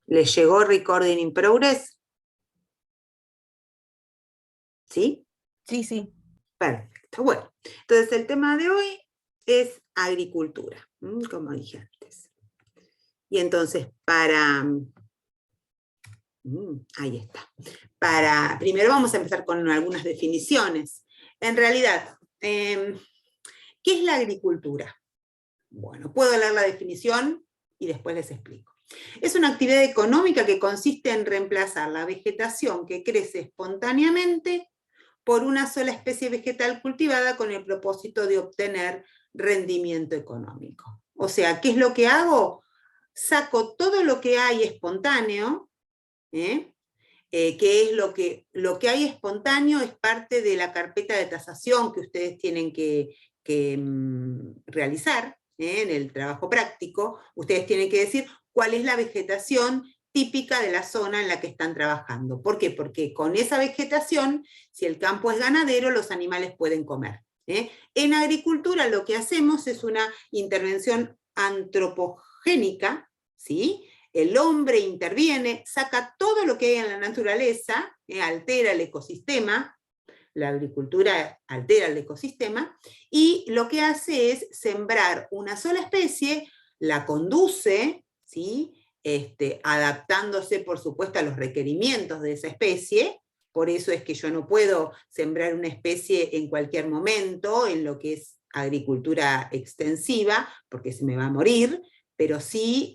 ¿Les llegó Recording in Progress? ¿Sí? Sí, sí. Perfecto. Bueno, entonces el tema de hoy es agricultura, como dije antes. Y entonces ahí está. Primero vamos a empezar con algunas definiciones. En realidad, ¿qué es la agricultura? Bueno, puedo leer la definición y después les explico. Es una actividad económica que consiste en reemplazar la vegetación que crece espontáneamente por una sola especie vegetal cultivada con el propósito de obtener rendimiento económico. O sea, ¿qué es lo que hago? Saco todo lo que hay espontáneo, que es lo que hay espontáneo es parte de la carpeta de tasación que ustedes tienen que realizar en el trabajo práctico. Ustedes tienen que decir cuál es la vegetación típica de la zona en la que están trabajando. ¿Por qué? Porque con esa vegetación, si el campo es ganadero, los animales pueden comer. En agricultura lo que hacemos es una intervención antropogénica, ¿sí? El hombre interviene, saca todo lo que hay en la naturaleza, altera el ecosistema, la agricultura altera el ecosistema, y lo que hace es sembrar una sola especie, la conduce, ¿sí? Adaptándose, por supuesto, a los requerimientos de esa especie. Por eso es que yo no puedo sembrar una especie en cualquier momento, en lo que es agricultura extensiva, porque se me va a morir, pero sí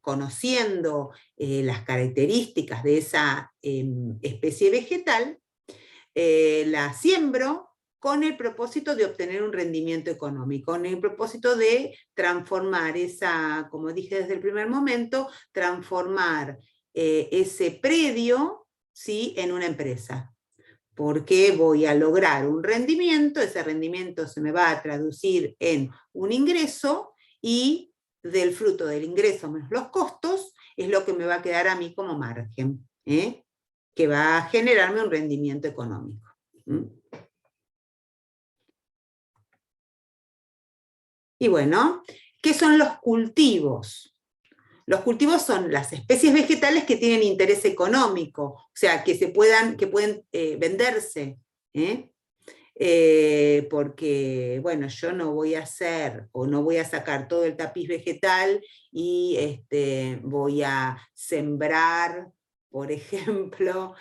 conociendo las características de esa especie vegetal, la siembro con el propósito de obtener un rendimiento económico, con el propósito de transformar esa, como dije desde el primer momento, transformar ese predio, ¿sí?, en una empresa. Porque voy a lograr un rendimiento, ese rendimiento se me va a traducir en un ingreso, y del fruto del ingreso menos los costos, es lo que me va a quedar a mí como margen, que va a generarme un rendimiento económico. Y bueno, ¿qué son los cultivos? Los cultivos son las especies vegetales que tienen interés económico, o sea, que pueden venderse, porque, bueno, yo no voy a hacer, o no voy a sacar todo el tapiz vegetal y voy a sembrar, por ejemplo,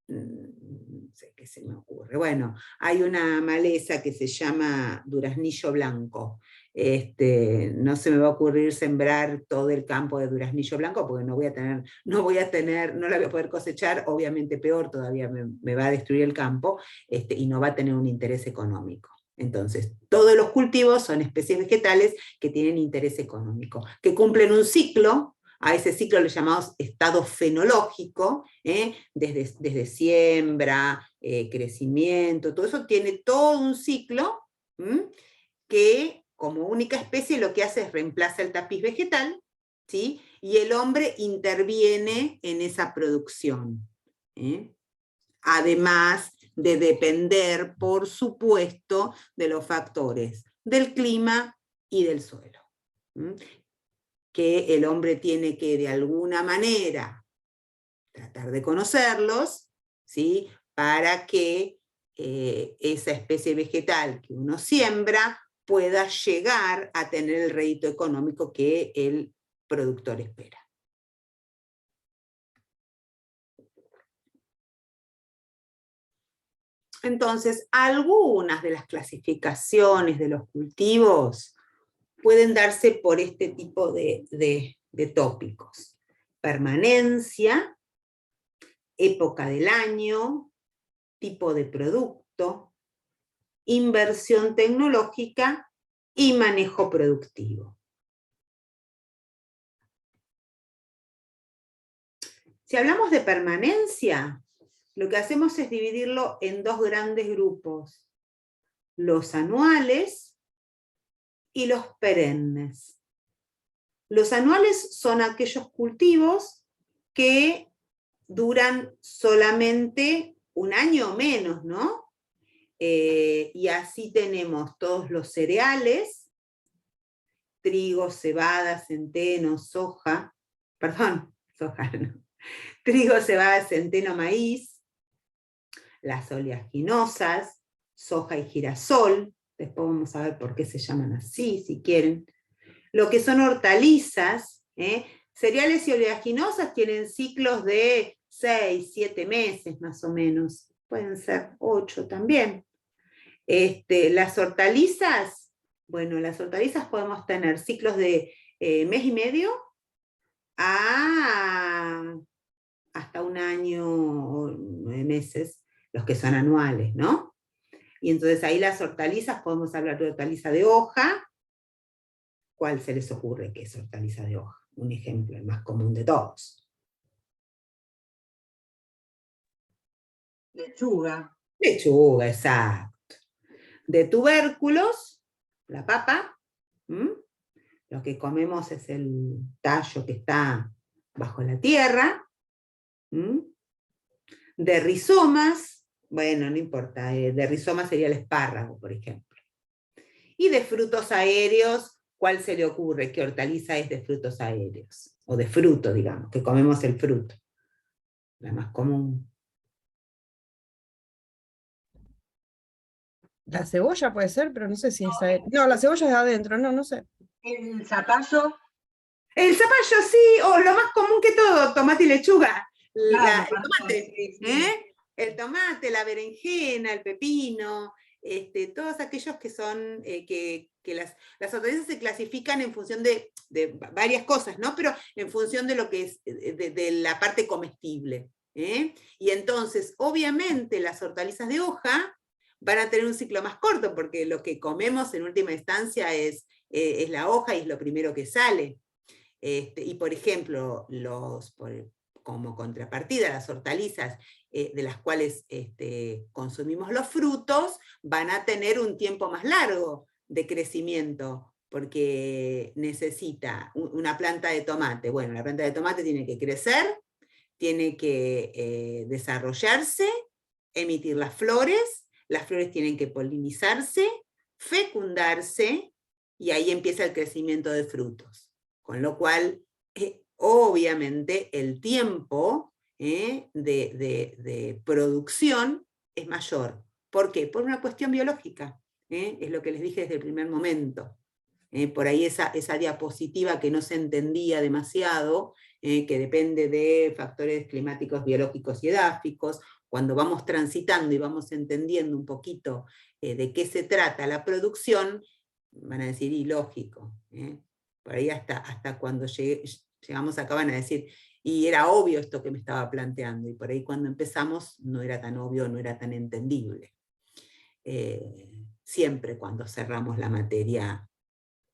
no sé qué se me ocurre. Bueno, hay una maleza que se llama duraznillo blanco. No se me va a ocurrir sembrar todo el campo de duraznillo blanco porque no la voy a poder cosechar, obviamente peor todavía me va a destruir el campo, y no va a tener un interés económico. Entonces, todos los cultivos son especies vegetales que tienen interés económico, que cumplen un ciclo. A ese ciclo le llamamos estado fenológico, desde siembra, crecimiento, todo eso tiene todo un ciclo, que como única especie lo que hace es reemplaza el tapiz vegetal, ¿sí?, y el hombre interviene en esa producción. Además de depender, por supuesto, de los factores del clima y del suelo. Que el hombre tiene que, de alguna manera, tratar de conocerlos, ¿sí?, para que esa especie vegetal que uno siembra pueda llegar a tener el rédito económico que el productor espera. Entonces, algunas de las clasificaciones de los cultivos pueden darse por este tipo de tópicos: permanencia, época del año, tipo de producto, inversión tecnológica y manejo productivo. Si hablamos de permanencia, lo que hacemos es dividirlo en dos grandes grupos: los anuales y los perennes. Los anuales son aquellos cultivos que duran solamente un año o menos, ¿no? Y así tenemos todos los cereales: trigo, cebada, centeno, soja, perdón, soja no, trigo, cebada, centeno, maíz, las oleaginosas, soja y girasol, después vamos a ver por qué se llaman así, si quieren. Lo que son hortalizas, cereales y oleaginosas tienen ciclos de 6, 7 meses más o menos, pueden ser 8 también. Las hortalizas, bueno, las hortalizas podemos tener ciclos de mes y medio hasta un año o 9 meses, los que son anuales, ¿no? Y entonces ahí las hortalizas, podemos hablar de hortaliza de hoja. ¿Cuál se les ocurre que es hortaliza de hoja? Un ejemplo, el más común de todos. Lechuga. Lechuga, exacto. De tubérculos, la papa. Lo que comemos es el tallo que está bajo la tierra. De rizomas, bueno, no importa, de rizomas sería el espárrago, por ejemplo. Y de frutos aéreos, ¿cuál se le ocurre? ¿Qué hortaliza es de frutos aéreos? O de fruto, digamos, que comemos el fruto. La más común. La cebolla puede ser, pero no sé si es no, la cebolla es adentro, no sé. El zapallo. El zapallo, sí, o lo más común que todo, tomate y lechuga. Claro, El tomate, sí. El tomate, la berenjena, el pepino, todos aquellos que son, que las hortalizas se clasifican en función de varias cosas, ¿no? Pero en función de lo que es, de la parte comestible. Y entonces, obviamente, las hortalizas de hoja van a tener un ciclo más corto, porque lo que comemos en última instancia es la hoja y es lo primero que sale. Y por ejemplo, como contrapartida, las hortalizas de las cuales consumimos los frutos, van a tener un tiempo más largo de crecimiento, porque necesita una planta de tomate. Bueno, la planta de tomate tiene que crecer, tiene que desarrollarse, emitir las flores tienen que polinizarse, fecundarse, y ahí empieza el crecimiento de frutos. Con lo cual, obviamente, el tiempo de producción es mayor. ¿Por qué? Por una cuestión biológica. Es lo que les dije desde el primer momento. Por ahí esa diapositiva que no se entendía demasiado, que depende de factores climáticos, biológicos y edáficos, cuando vamos transitando y vamos entendiendo un poquito de qué se trata la producción, van a decir, ilógico. Por ahí hasta cuando llegamos acá van a decir, y era obvio esto que me estaba planteando, y por ahí cuando empezamos no era tan obvio, no era tan entendible. Siempre cuando cerramos la materia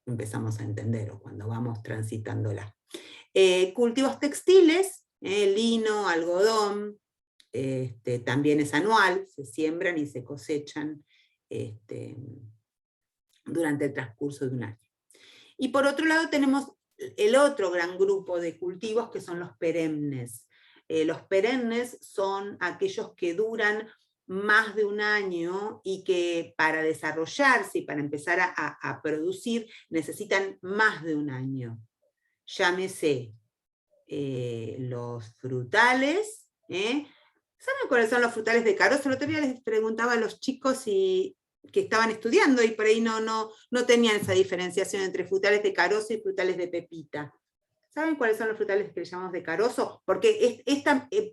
empezamos a entender, o cuando vamos transitándola. Cultivos textiles, lino, algodón, también es anual, se siembran y se cosechan durante el transcurso de un año. Y por otro lado tenemos el otro gran grupo de cultivos que son los perennes. Los perennes son aquellos que duran más de un año y que para desarrollarse y para empezar a producir necesitan más de un año. Llámese los frutales. ¿Saben cuáles son los frutales de carozo? El otro día les preguntaba a los chicos que estaban estudiando y por ahí no tenían esa diferenciación entre frutales de carozo y frutales de pepita. ¿Saben cuáles son los frutales que le llamamos de carozo? Porque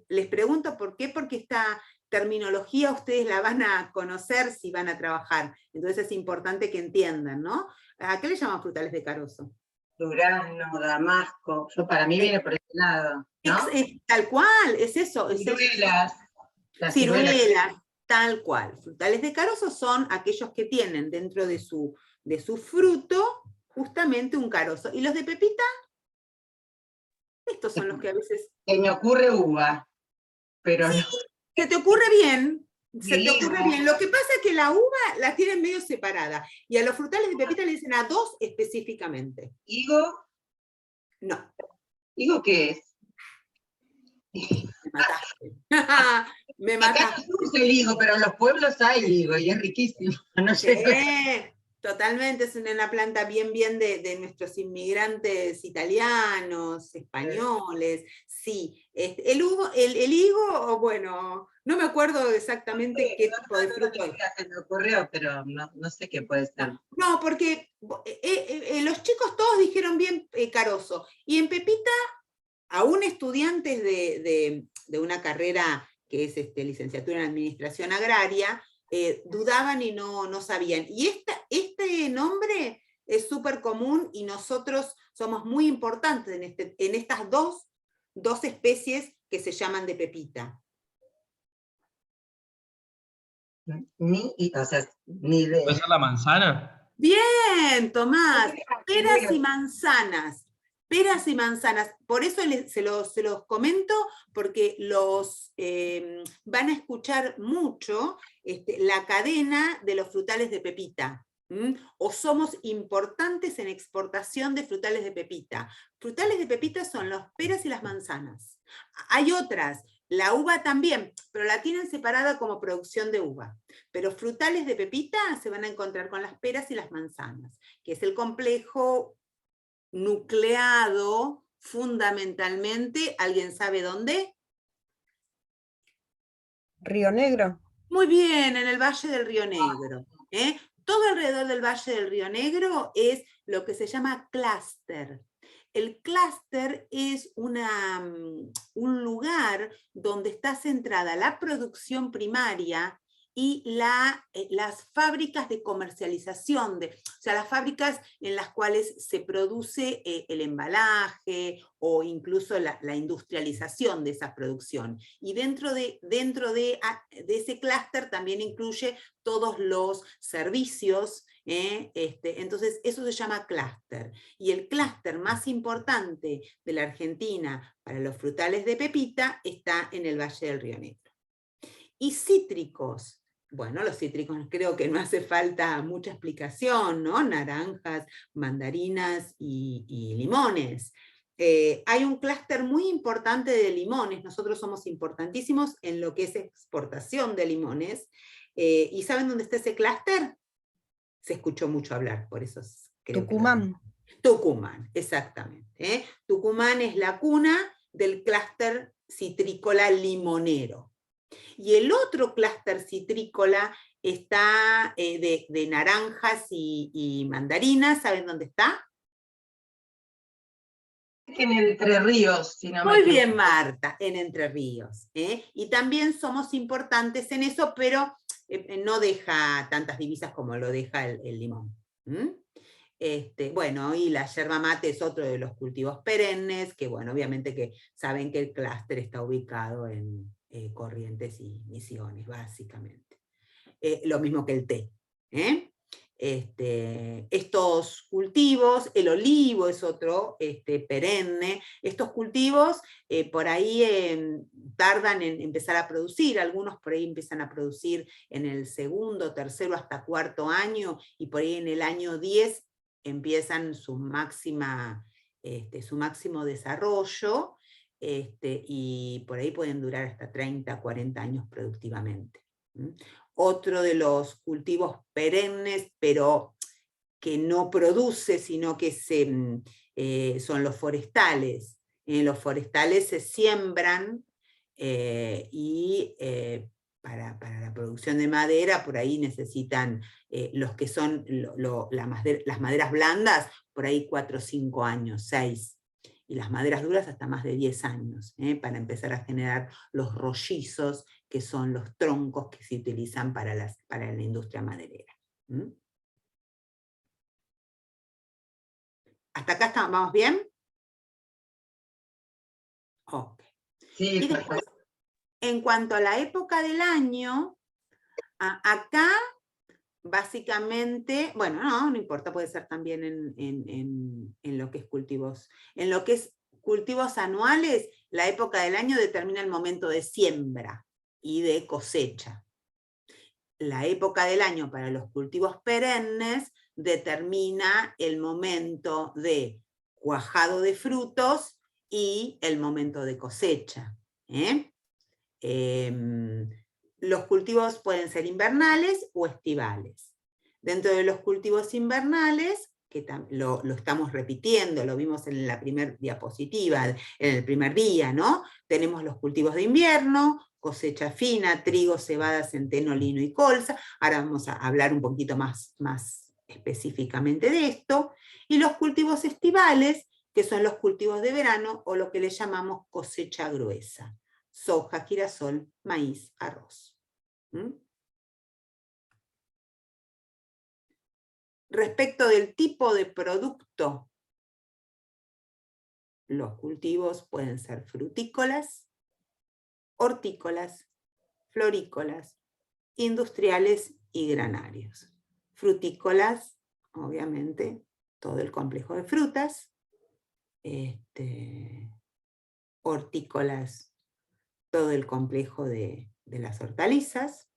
les pregunto por qué, porque esta terminología ustedes la van a conocer si van a trabajar. Entonces es importante que entiendan, ¿no? ¿A qué le llaman frutales de carozo? Durazno, damasco, para mí viene por ese lado, ¿no? Tal cual, es eso. Ciruelas. Ciruelas, tal cual. Frutales de carozo son aquellos que tienen dentro de su fruto justamente un carozo. ¿Y los de pepita? Estos son los que a veces... Se me ocurre uva, pero sí, no. Se te ocurre bien. Se te ocurre bien. Lo que pasa es que la uva la tienen medio separada. Y a los frutales de pepita le dicen a dos específicamente. ¿Higo? No. ¿Higo qué es? Me mataste. Me mataste. Acá no es el higo, pero en los pueblos hay higo y es riquísimo. No sé. Totalmente, es una planta bien de nuestros inmigrantes italianos, españoles, sí. El higo, bueno, no me acuerdo exactamente Sí, qué no, tipo de no, fruto es. se me ocurrió, pero no sé qué puede ser. No, porque los chicos todos dijeron bien carozo, y en Pepita, aún estudiantes de una carrera que es licenciatura en Administración Agraria, dudaban y no sabían. Y este nombre es súper común y nosotros somos muy importantes en estas dos especies que se llaman de pepita. O sea, ni idea. ¿Puede ser la manzana? Bien, Tomás. Peras y manzanas. Peras y manzanas. Por eso se los comento, porque van a escuchar mucho la cadena de los frutales de pepita. O somos importantes en exportación de frutales de pepita. Frutales de pepita son las peras y las manzanas. Hay otras, la uva también, pero la tienen separada como producción de uva. Pero frutales de pepita se van a encontrar con las peras y las manzanas, que es el complejo nucleado fundamentalmente, ¿alguien sabe dónde? Río Negro. Muy bien, en el Valle del Río Negro. Todo alrededor del Valle del Río Negro es lo que se llama clúster. El clúster es un lugar donde está centrada la producción primaria y las fábricas de comercialización, o sea, las fábricas en las cuales se produce el embalaje o incluso la industrialización de esa producción. Y dentro de ese clúster también incluye todos los servicios, entonces eso se llama clúster. Y el clúster más importante de la Argentina para los frutales de pepita está en el Valle del Río Negro. Y cítricos. Bueno, los cítricos creo que no hace falta mucha explicación, ¿no? Naranjas, mandarinas y limones. Hay un clúster muy importante de limones, nosotros somos importantísimos en lo que es exportación de limones. ¿Y saben dónde está ese clúster? Se escuchó mucho hablar, por eso creo Tucumán. Tucumán, exactamente. Tucumán es la cuna del clúster citrícola limonero. Y el otro clúster citrícola está de naranjas y mandarinas, ¿saben dónde está? En Entre Ríos, si no me Muy equivoco. bien, Marta, en Entre Ríos. Y también somos importantes en eso, pero no deja tantas divisas como lo deja el limón. Bueno, y la yerba mate es otro de los cultivos perennes, que bueno, obviamente que saben que el clúster está ubicado en Corrientes y Misiones, básicamente. Lo mismo que el té. Estos cultivos, el olivo es otro perenne, estos cultivos por ahí tardan en empezar a producir, algunos por ahí empiezan a producir en el segundo, tercero hasta cuarto año, y por ahí en el año 10 empiezan su máximo desarrollo, y por ahí pueden durar hasta 30, 40 años productivamente. Otro de los cultivos perennes, pero que no produce, sino que son los forestales. Los forestales se siembran y para la producción de madera, por ahí necesitan los que son las maderas blandas, por ahí 4 o 5 años, 6. Y las maderas duras hasta más de 10 años, para empezar a generar los rollizos, que son los troncos que se utilizan para la industria maderera. ¿Hasta acá vamos bien? Ok. Sí, Y después, en cuanto a la época del año, acá básicamente, bueno, no importa, puede ser también en lo que es cultivos. En lo que es cultivos anuales, la época del año determina el momento de siembra y de cosecha. La época del año para los cultivos perennes determina el momento de cuajado de frutos y el momento de cosecha. Los cultivos pueden ser invernales o estivales. Dentro de los cultivos invernales, que lo estamos repitiendo, lo vimos en la primera diapositiva, en el primer día, ¿no? Tenemos los cultivos de invierno, cosecha fina, trigo, cebada, centeno, lino y colza. Ahora vamos a hablar un poquito más específicamente de esto. Y los cultivos estivales, que son los cultivos de verano, o lo que le llamamos cosecha gruesa. Soja, girasol, maíz, arroz. Respecto del tipo de producto, los cultivos pueden ser frutícolas, hortícolas, florícolas, industriales y granarios. Frutícolas, obviamente, todo el complejo de frutas, hortícolas, todo el complejo de las hortalizas,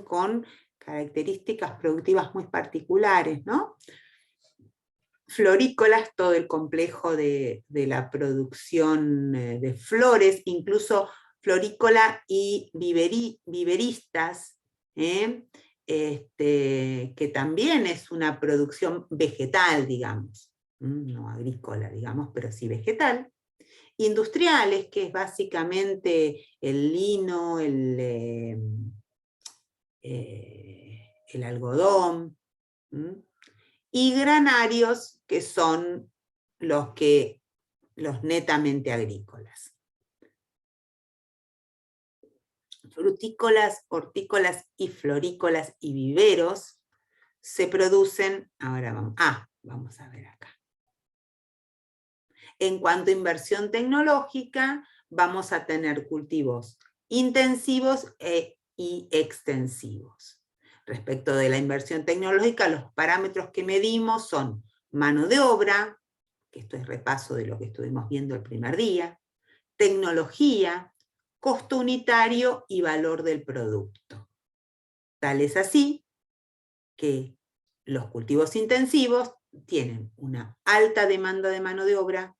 con características productivas muy particulares, ¿no? Florícolas, todo el complejo de la producción de flores, incluso florícola y viveristas, que también es una producción vegetal, digamos, no agrícola, digamos, pero sí vegetal. Industriales, que es básicamente el lino, el algodón, y granarios, que son los netamente agrícolas. Frutícolas, hortícolas y florícolas y viveros se producen, ahora vamos a ver acá. En cuanto a inversión tecnológica, vamos a tener cultivos intensivos y extensivos. Respecto de la inversión tecnológica, los parámetros que medimos son mano de obra, que esto es repaso de lo que estuvimos viendo el primer día, tecnología, costo unitario y valor del producto. Tal es así que los cultivos intensivos tienen una alta demanda de mano de obra,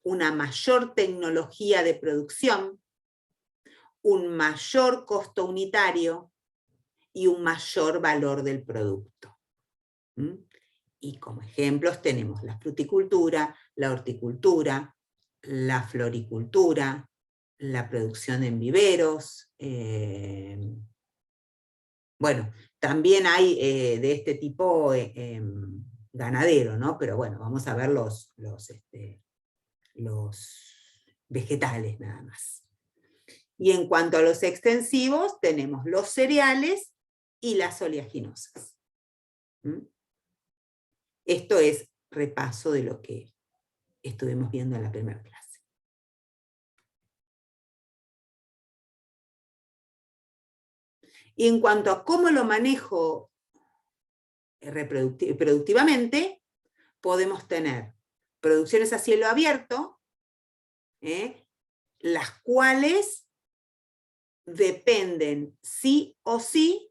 una mayor tecnología de producción, un mayor costo unitario y un mayor valor del producto. Y como ejemplos tenemos la fruticultura, la horticultura, la floricultura, la producción en viveros. Bueno, también hay de este tipo ganadero, ¿no? Pero bueno, vamos a ver los vegetales nada más. Y en cuanto a los extensivos, tenemos los cereales y las oleaginosas. Esto es repaso de lo que estuvimos viendo en la primera clase. Y en cuanto a cómo lo manejo productivamente, podemos tener producciones a cielo abierto, las cuales dependen sí o sí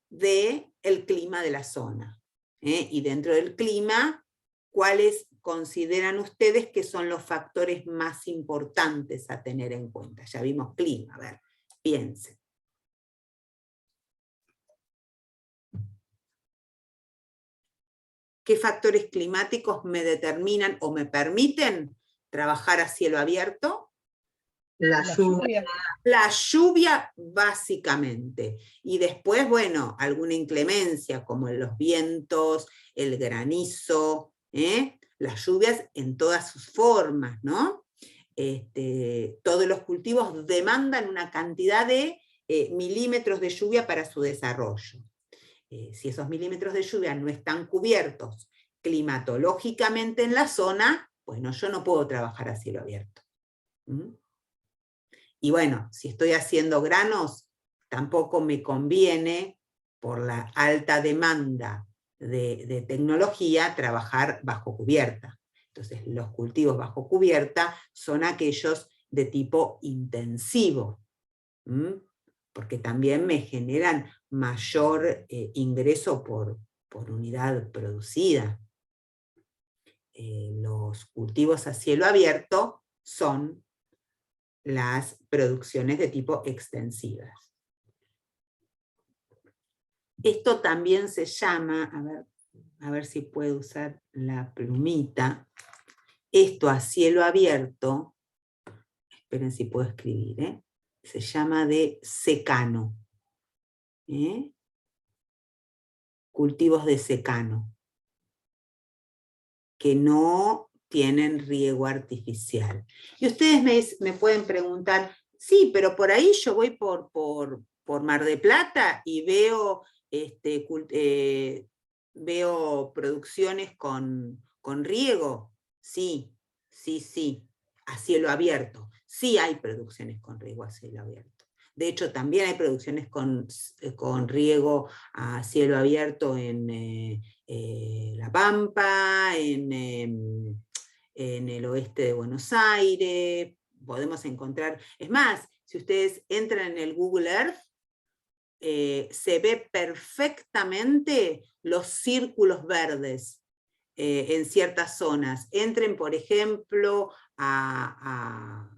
del clima de la zona. Y dentro del clima, ¿cuáles consideran ustedes que son los factores más importantes a tener en cuenta? Ya vimos clima, a ver, piensen. ¿Qué factores climáticos me determinan o me permiten trabajar a cielo abierto? La lluvia. La lluvia, básicamente. Y después, bueno, alguna inclemencia, como los vientos, el granizo, las lluvias en todas sus formas, ¿no? Todos los cultivos demandan una cantidad de milímetros de lluvia para su desarrollo. Si esos milímetros de lluvia no están cubiertos climatológicamente en la zona, bueno, yo no puedo trabajar a cielo abierto. Y bueno, si estoy haciendo granos, tampoco me conviene, por la alta demanda de tecnología, trabajar bajo cubierta. Entonces, los cultivos bajo cubierta son aquellos de tipo intensivo, porque también me generan mayor ingreso por unidad producida. Los cultivos a cielo abierto son las producciones de tipo extensivas. Esto también se llama, a ver si puedo usar la plumita, esto a cielo abierto, esperen si puedo escribir, se llama de secano. Cultivos de secano, que no tienen riego artificial. Y ustedes me pueden preguntar, sí, pero por ahí yo voy por Mar de Plata y veo, veo producciones con riego. Sí, sí, a cielo abierto. Sí hay producciones con riego a cielo abierto. De hecho, también hay producciones con riego a cielo abierto en La Pampa, en el oeste de Buenos Aires. Podemos encontrar, es más, si ustedes entran en el Google Earth, se ve perfectamente los círculos verdes en ciertas zonas. Entren, por ejemplo, a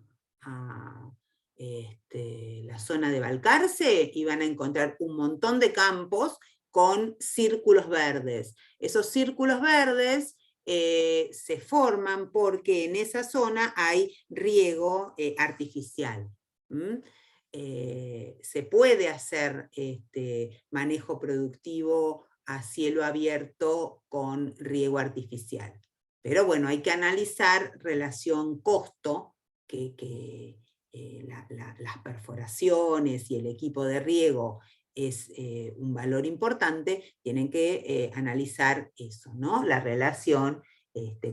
la zona de Balcarce y van a encontrar un montón de campos con círculos verdes. Esos círculos verdes se forman porque en esa zona hay riego artificial. Se puede hacer manejo productivo a cielo abierto con riego artificial. Pero bueno, hay que analizar relación costo, que las perforaciones y el equipo de riego es un valor importante, tienen que analizar eso, ¿no? La relación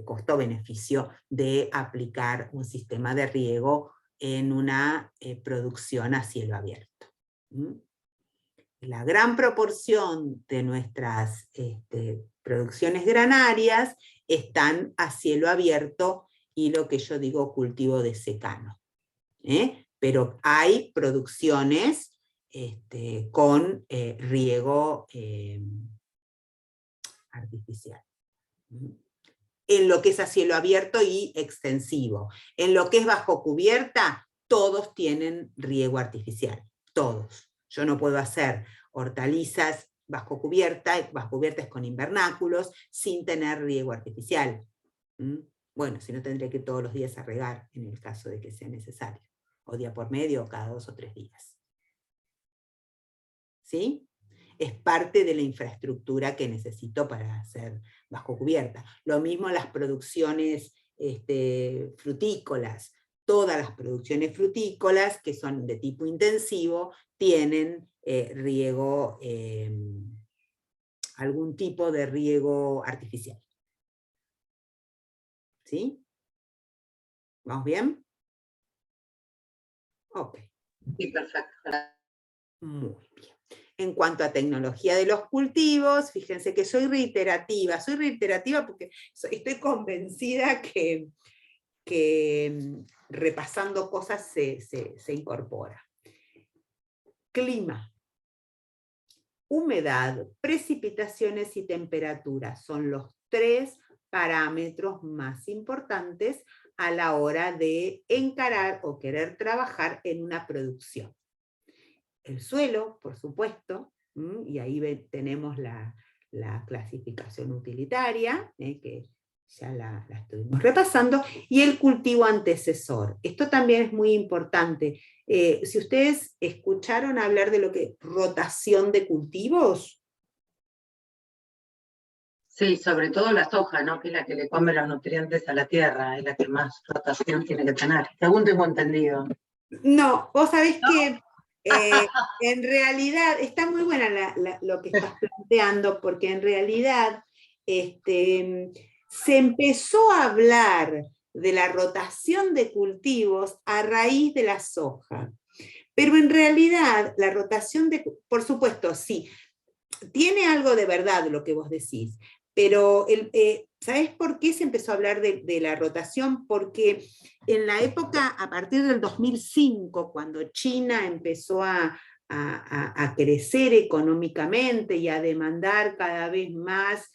costo-beneficio de aplicar un sistema de riego en una producción a cielo abierto. La gran proporción de nuestras producciones granarias están a cielo abierto y lo que yo digo cultivo de secano. Pero hay producciones con riego artificial. En lo que es a cielo abierto y extensivo. En lo que es bajo cubierta, todos tienen riego artificial, todos. Yo no puedo hacer hortalizas bajo cubierta es con invernáculos, sin tener riego artificial. Bueno, si no tendría que ir todos los días a regar, en el caso de que sea necesario, o día por medio, o cada 2 o 3 días. ¿Sí? Es parte de la infraestructura que necesito para hacer bajo cubierta. Lo mismo las producciones frutícolas. Todas las producciones frutícolas que son de tipo intensivo tienen riego, algún tipo de riego artificial. ¿Sí? ¿Vamos bien? Ok. Sí, perfecto. Muy bien. En cuanto a tecnología de los cultivos, fíjense que soy reiterativa porque estoy convencida que repasando cosas se incorpora. Clima, humedad, precipitaciones y temperatura son los 3 parámetros más importantes a la hora de encarar o querer trabajar en una producción. El suelo, por supuesto, y ahí tenemos la clasificación utilitaria, que ya la estuvimos repasando, y el cultivo antecesor. Esto también es muy importante. Si ustedes escucharon hablar de lo que es rotación de cultivos. Sí, sobre todo la soja, ¿no? Que es la que le come los nutrientes a la tierra, es la que más rotación tiene que tener, según tengo entendido. No, vos sabés que en realidad, está muy buena lo que estás planteando, porque en realidad se empezó a hablar de la rotación de cultivos a raíz de la soja. Pero en realidad, la rotación por supuesto, sí, tiene algo de verdad lo que vos decís, pero ¿sabés por qué se empezó a hablar de la rotación? Porque en la época, a partir del 2005, cuando China empezó a crecer económicamente y a demandar cada vez más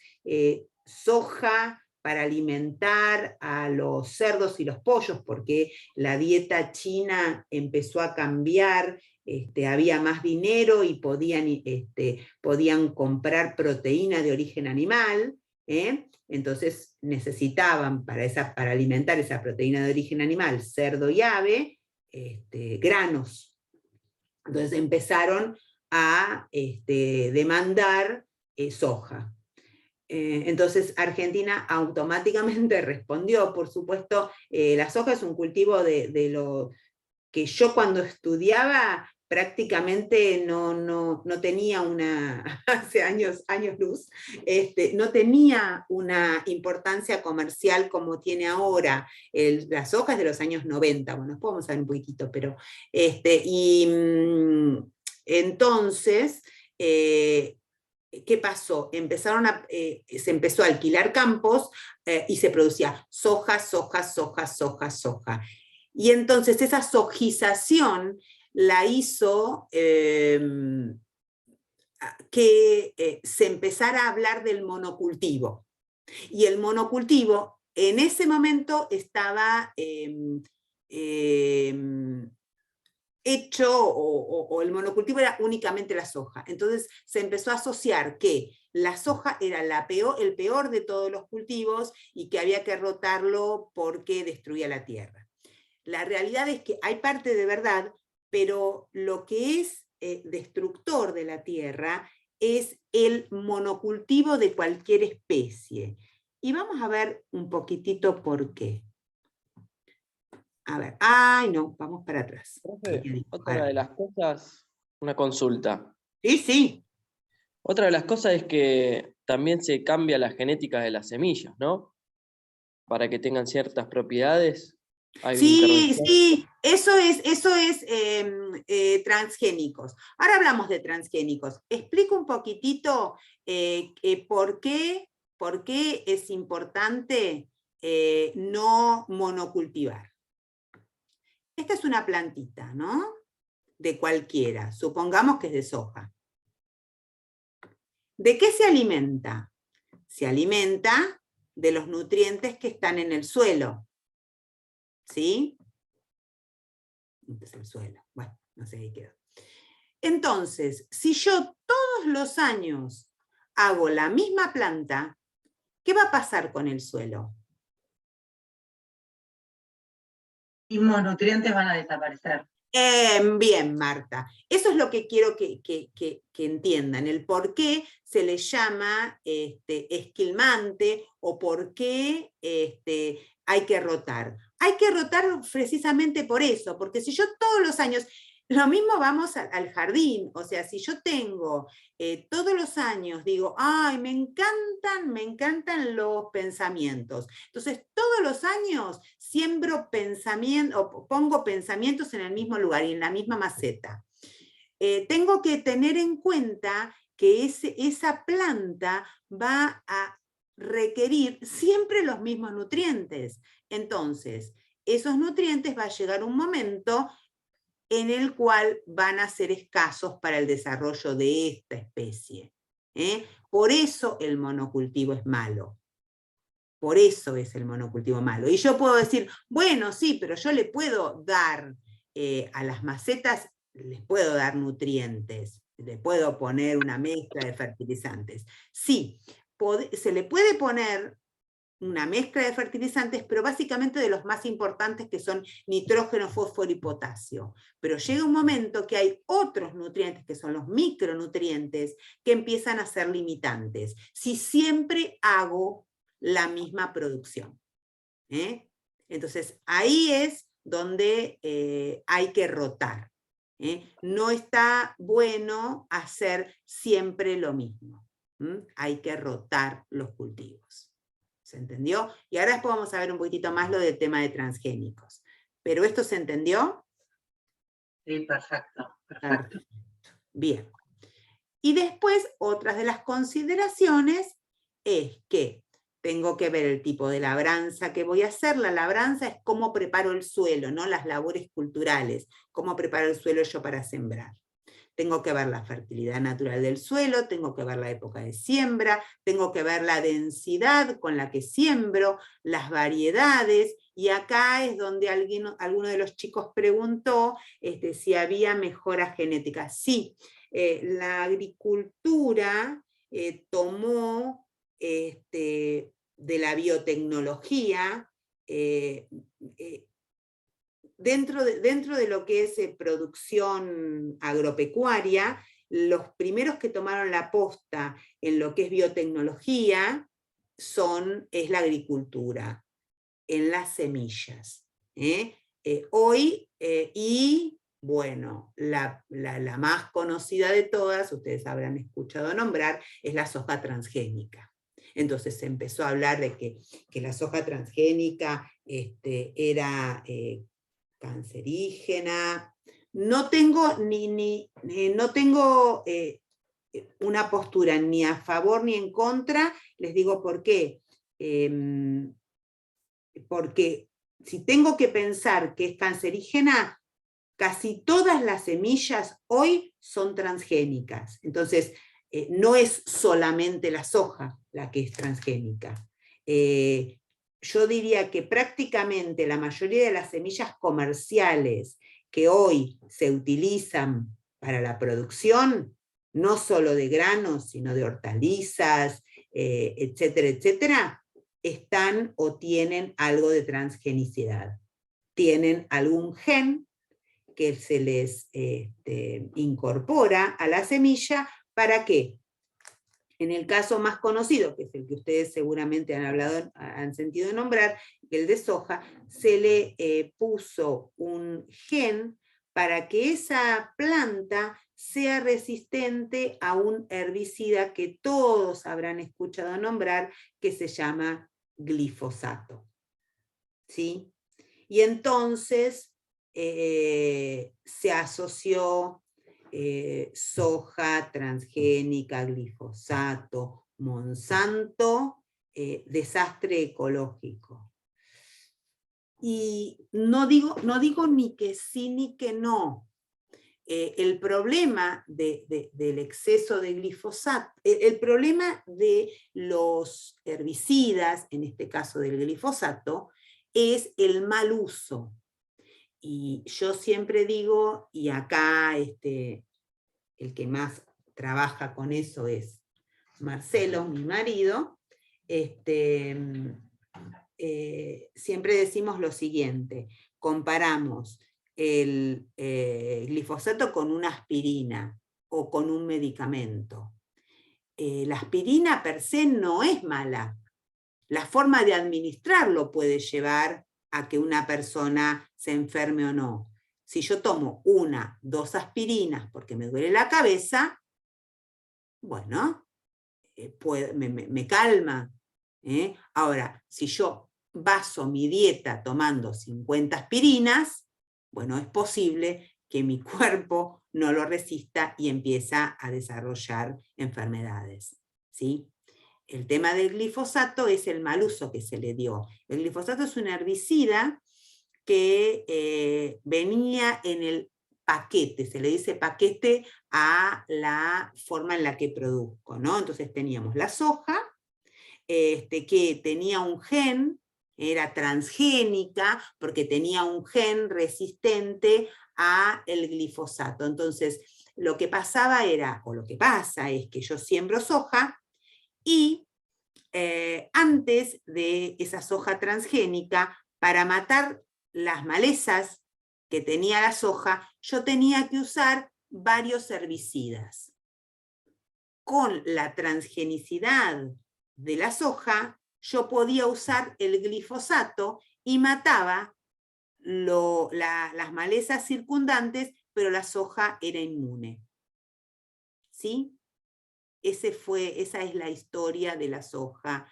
soja para alimentar a los cerdos y los pollos, porque la dieta china empezó a cambiar, había más dinero y podían comprar proteína de origen animal, entonces necesitaban para alimentar esa proteína de origen animal, cerdo y ave, granos. Entonces empezaron a demandar soja. Entonces Argentina automáticamente respondió. Por supuesto, la soja es un cultivo de lo que yo cuando estudiaba prácticamente no tenía hace años luz, no tenía una importancia comercial como tiene ahora. La soja es de los años 90, bueno, después vamos a ver un poquitito, pero, entonces, ¿qué pasó? Se empezó a alquilar campos y se producía soja. Y entonces esa sojización la hizo que se empezara a hablar del monocultivo. Y el monocultivo en ese momento estaba hecho, o el monocultivo era únicamente la soja. Entonces se empezó a asociar que la soja era el peor de todos los cultivos y que había que rotarlo porque destruía la tierra. La realidad es que hay parte de verdad, pero lo que es destructor de la tierra es el monocultivo de cualquier especie. Y vamos a ver un poquitito por qué. A ver, no, vamos para atrás. Profe, otra de las cosas, una consulta. Sí. Otra de las cosas es que también se cambia la genética de las semillas, ¿no? Para que tengan ciertas propiedades. Sí, eso es transgénicos. Ahora hablamos de transgénicos. Explico un poquitito por qué es importante no monocultivar. Esta es una plantita, ¿no? De cualquiera, supongamos que es de soja. ¿De qué se alimenta? Se alimenta de los nutrientes que están en el suelo. ¿Sí? Este es el suelo. Bueno, no sé qué quedó. Entonces, si yo todos los años hago la misma planta, ¿qué va a pasar con el suelo? Y los nutrientes van a desaparecer. Bien, Marta. Eso es lo que quiero que entiendan, el por qué se le llama esquilmante o por qué hay que rotar. Hay que rotar precisamente por eso, porque si yo todos los años, lo mismo vamos al jardín, o sea, si yo tengo todos los años, digo, ay, me encantan los pensamientos. Entonces, todos los años siembro pensamientos, o pongo pensamientos en el mismo lugar y en la misma maceta. Tengo que tener en cuenta que esa planta va a requerir siempre los mismos nutrientes. Entonces, esos nutrientes va a llegar un momento en el cual van a ser escasos para el desarrollo de esta especie. Por eso el monocultivo es malo. Por eso es el monocultivo malo. Y yo puedo decir, bueno, sí, pero yo le puedo dar a las macetas, les puedo dar nutrientes, le puedo poner una mezcla de fertilizantes. Sí, se le puede poner una mezcla de fertilizantes, pero básicamente de los más importantes, que son nitrógeno, fósforo y potasio. Pero llega un momento que hay otros nutrientes, que son los micronutrientes, que empiezan a ser limitantes, si siempre hago la misma producción. Entonces, ahí es donde hay que rotar. No está bueno hacer siempre lo mismo. Hay que rotar los cultivos. ¿Se entendió? Y ahora después vamos a ver un poquitito más lo del tema de transgénicos. ¿Pero esto se entendió? Sí, perfecto. Bien. Y después, otras de las consideraciones es que tengo que ver el tipo de labranza que voy a hacer. La labranza es cómo preparo el suelo, ¿no? Las labores culturales, cómo preparo el suelo yo para sembrar. tengo que ver la fertilidad natural del suelo, tengo que ver la época de siembra, tengo que ver la densidad con la que siembro, las variedades, y acá es donde alguno de los chicos preguntó si había mejora genética. Sí, la agricultura tomó de la biotecnología, dentro de lo que es producción agropecuaria, los primeros que tomaron la posta en lo que es biotecnología es la agricultura, en las semillas. Hoy, y bueno, la más conocida de todas, ustedes habrán escuchado nombrar, es la soja transgénica. Entonces se empezó a hablar de que la soja transgénica era cancerígena. No tengo, no tengo una postura ni a favor ni en contra, les digo por qué. Porque si tengo que pensar que es cancerígena, casi todas las semillas hoy son transgénicas. Entonces, no es solamente la soja la que es transgénica. Yo diría que prácticamente la mayoría de las semillas comerciales que hoy se utilizan para la producción, no solo de granos, sino de hortalizas, etcétera, etcétera, están o tienen algo de transgenicidad. Tienen algún gen que se les incorpora a la semilla, ¿para qué? En el caso más conocido, que es el que ustedes seguramente han sentido nombrar, el de soja, se le puso un gen para que esa planta sea resistente a un herbicida que todos habrán escuchado nombrar, que se llama glifosato. ¿Sí? Y entonces se asoció soja transgénica, glifosato, Monsanto, desastre ecológico. Y no digo ni que sí ni que no. El problema del exceso de glifosato, el problema de los herbicidas, en este caso del glifosato, es el mal uso. Y yo siempre digo, y acá el que más trabaja con eso es Marcelo, mi marido, siempre decimos lo siguiente: comparamos el glifosato con una aspirina o con un medicamento. La aspirina per se no es mala. La forma de administrarlo puede llevar a que una persona se enferme o no. Si yo tomo 1, 2 aspirinas porque me duele la cabeza, bueno, me calma. Ahora, si yo baso mi dieta tomando 50 aspirinas, bueno, es posible que mi cuerpo no lo resista y empieza a desarrollar enfermedades, ¿sí? El tema del glifosato es el mal uso que se le dio. El glifosato es un herbicida que venía en el paquete, se le dice paquete a la forma en la que produzco, ¿no? Entonces teníamos la soja, que tenía un gen, era transgénica, porque tenía un gen resistente a el glifosato. Entonces, lo que pasaba era, o lo que pasa es que yo siembro soja, y antes de esa soja transgénica, para matar las malezas que tenía la soja, yo tenía que usar varios herbicidas. Con la transgenicidad de la soja, yo podía usar el glifosato y mataba las malezas circundantes, pero la soja era inmune. ¿Sí? Esa es la historia de la soja